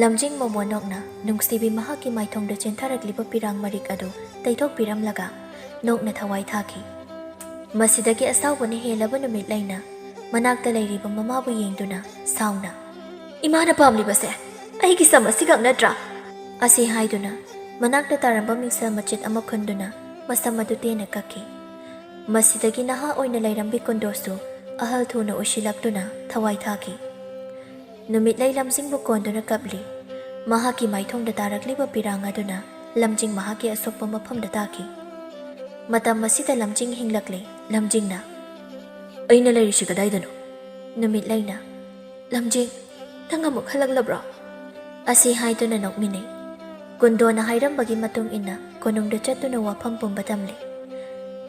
ꯂꯝꯖꯤꯡ ꯃꯣꯃꯣꯅꯣꯛꯅ ꯅꯨꯡꯁꯤꯕꯤ ꯃꯍꯥꯛꯀꯤ ꯃꯥꯏꯊꯣꯡꯗ ꯆꯦꯟꯊꯔꯛꯂꯤꯕ ꯄꯤꯔꯥꯡ ꯃꯔꯤꯛ ꯑꯗꯨ ꯇꯩꯊꯣꯛꯄꯤꯔꯝꯂꯒ ꯅꯣꯛꯅ ꯊꯋꯥꯏ ꯊꯥꯈꯤ꯫ ꯃꯁꯤꯗꯒꯤ ꯑꯁꯥꯎꯕꯅ ꯍꯦꯜꯂꯕ ꯅꯨꯃꯤꯠꯂꯩꯅ ꯃꯅꯥꯛꯇ ꯂꯩꯔꯤꯕ ꯃꯃꯥꯕꯨ ꯌꯦꯡꯗꯨꯅ ꯁꯥꯎꯅ ꯏꯃꯥꯅ ꯄꯥꯝꯂꯤꯕꯁꯦ ꯑꯩꯒꯤ ꯁꯝ ꯑꯁꯤꯈꯛ ꯅꯠꯇ꯭ꯔꯥ? ꯑꯁꯤ ꯍꯥꯏꯗꯨꯅ ꯃꯅꯥꯛꯇ ꯇꯥꯔꯝꯕ ꯃꯤꯡꯁꯦꯜ ꯃꯆꯦꯠ ꯑꯃ ꯈꯨꯟꯗꯨꯅ ꯃꯁꯝ ꯑꯗꯨ ꯇꯦꯟꯅ ꯀꯛꯈꯤ꯫ ꯃꯁꯤꯗꯒꯤ ꯅꯍꯥ ꯑꯣꯏꯅ ꯂꯩꯔꯝꯕꯤ ꯀꯨꯟꯗꯣꯁꯨ ꯑꯍꯜ ꯊꯨꯅ ꯎꯁꯤꯜꯂꯛꯇꯨꯅ ꯊꯋꯥꯏ ꯊꯥꯈꯤ꯫ ꯅꯨꯃꯤꯠꯂꯩ ꯂꯝꯖꯤꯡꯕꯨ ꯀꯣꯟꯗꯨꯅ ꯀꯞꯂꯤ꯫ ꯃꯍꯥꯛꯀꯤ ꯃꯥꯏꯊꯣꯡꯗ ꯇꯥꯔꯛꯂꯤꯕ ꯄꯤꯔꯥꯡ ꯑꯗꯨꯅ ꯂꯝꯖꯤꯡ ꯃꯍꯥꯛꯀꯤ ꯑꯁꯣꯛꯄ ꯃꯐꯝꯗ ꯇꯥꯈꯤ꯫ ꯃꯇꯝ ꯑꯁꯤꯗ ꯂꯝꯖꯤꯡ ꯍꯤꯡꯂꯛꯂꯤ꯫ ꯂꯝꯖꯤꯡꯅ ꯑꯩꯅ ꯂꯩꯔꯤꯁꯤ ꯀꯗꯥꯏꯗꯅꯣ? ꯅꯨꯃꯤꯠꯂꯩꯅ ꯂꯝꯖꯤꯡ ꯅꯪ ꯑꯃꯨꯛ ꯍꯜꯂꯛꯂꯕ꯭ꯔꯣ? ꯑꯁꯤ ꯍꯥꯏꯗꯨꯅ ꯅꯣꯛꯃꯤꯟꯅꯩ꯫ ꯀꯨꯟꯗꯣꯅ ꯍꯥꯏꯔꯝꯕꯒꯤ ꯃꯇꯨꯡ ꯏꯟꯅ ꯀꯣꯅꯨꯡꯗ ꯆꯠꯇꯨꯅ ꯋꯥꯐꯝ ꯄꯨꯝꯕ ꯇꯝꯂꯤ꯫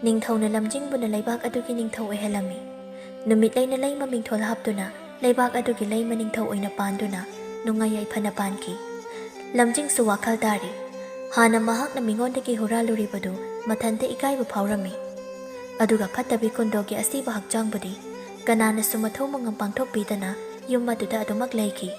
ꯅꯤꯡꯊꯧꯅ ꯂꯝꯖꯤꯡꯕꯨꯅ ꯂꯩꯕꯥꯛ ꯑꯗꯨꯒꯤ ꯅꯤꯡꯊꯧ ꯑꯣꯏꯍꯜꯂꯝꯃꯤ꯫ ꯅꯨꯃꯤꯠꯂꯩꯅ ꯂꯩꯃ ꯃꯤꯡꯊꯣꯜ ꯍꯥꯞꯇꯨꯅ ꯂꯩꯕꯥꯛ ꯑꯗꯨꯒꯤ ꯂꯩꯃ ꯅꯤꯡꯊꯧ ꯑꯣꯏꯅ ꯄꯥꯟꯗꯨꯅ ꯅꯨꯡꯉꯥꯏ ꯌꯥꯏꯐꯅ ꯄꯥꯟꯈꯤ꯫ ꯂꯝꯖꯤꯡꯁꯨ ꯋꯥꯈꯜ ꯇꯥꯔꯤ꯫ ꯍꯥꯟꯅ ꯃꯍꯥꯛꯅ ꯃꯤꯉꯣꯟꯗꯒꯤ ꯍꯨꯔꯥꯜꯂꯨꯔꯤꯕꯗꯨ ꯃꯊꯟꯇ ꯏꯀꯥꯏꯕ ꯐꯥꯎꯔꯝꯃꯤ꯫ ꯑꯗꯨꯒ ꯐꯠꯇꯕꯤ ꯀꯨꯟꯗꯣꯒꯤ ꯑꯁꯤꯕ ꯍꯛꯆꯥꯡꯕꯨꯗꯤ ꯀꯅꯥꯅꯁꯨ ꯃꯊꯧ ꯃꯉꯝ ꯄꯥꯡꯊꯣꯛꯄꯤꯗꯅ ꯌꯨꯝ ꯑꯗꯨꯗ ꯑꯗꯨꯃꯛ ꯂꯩꯈꯤ꯫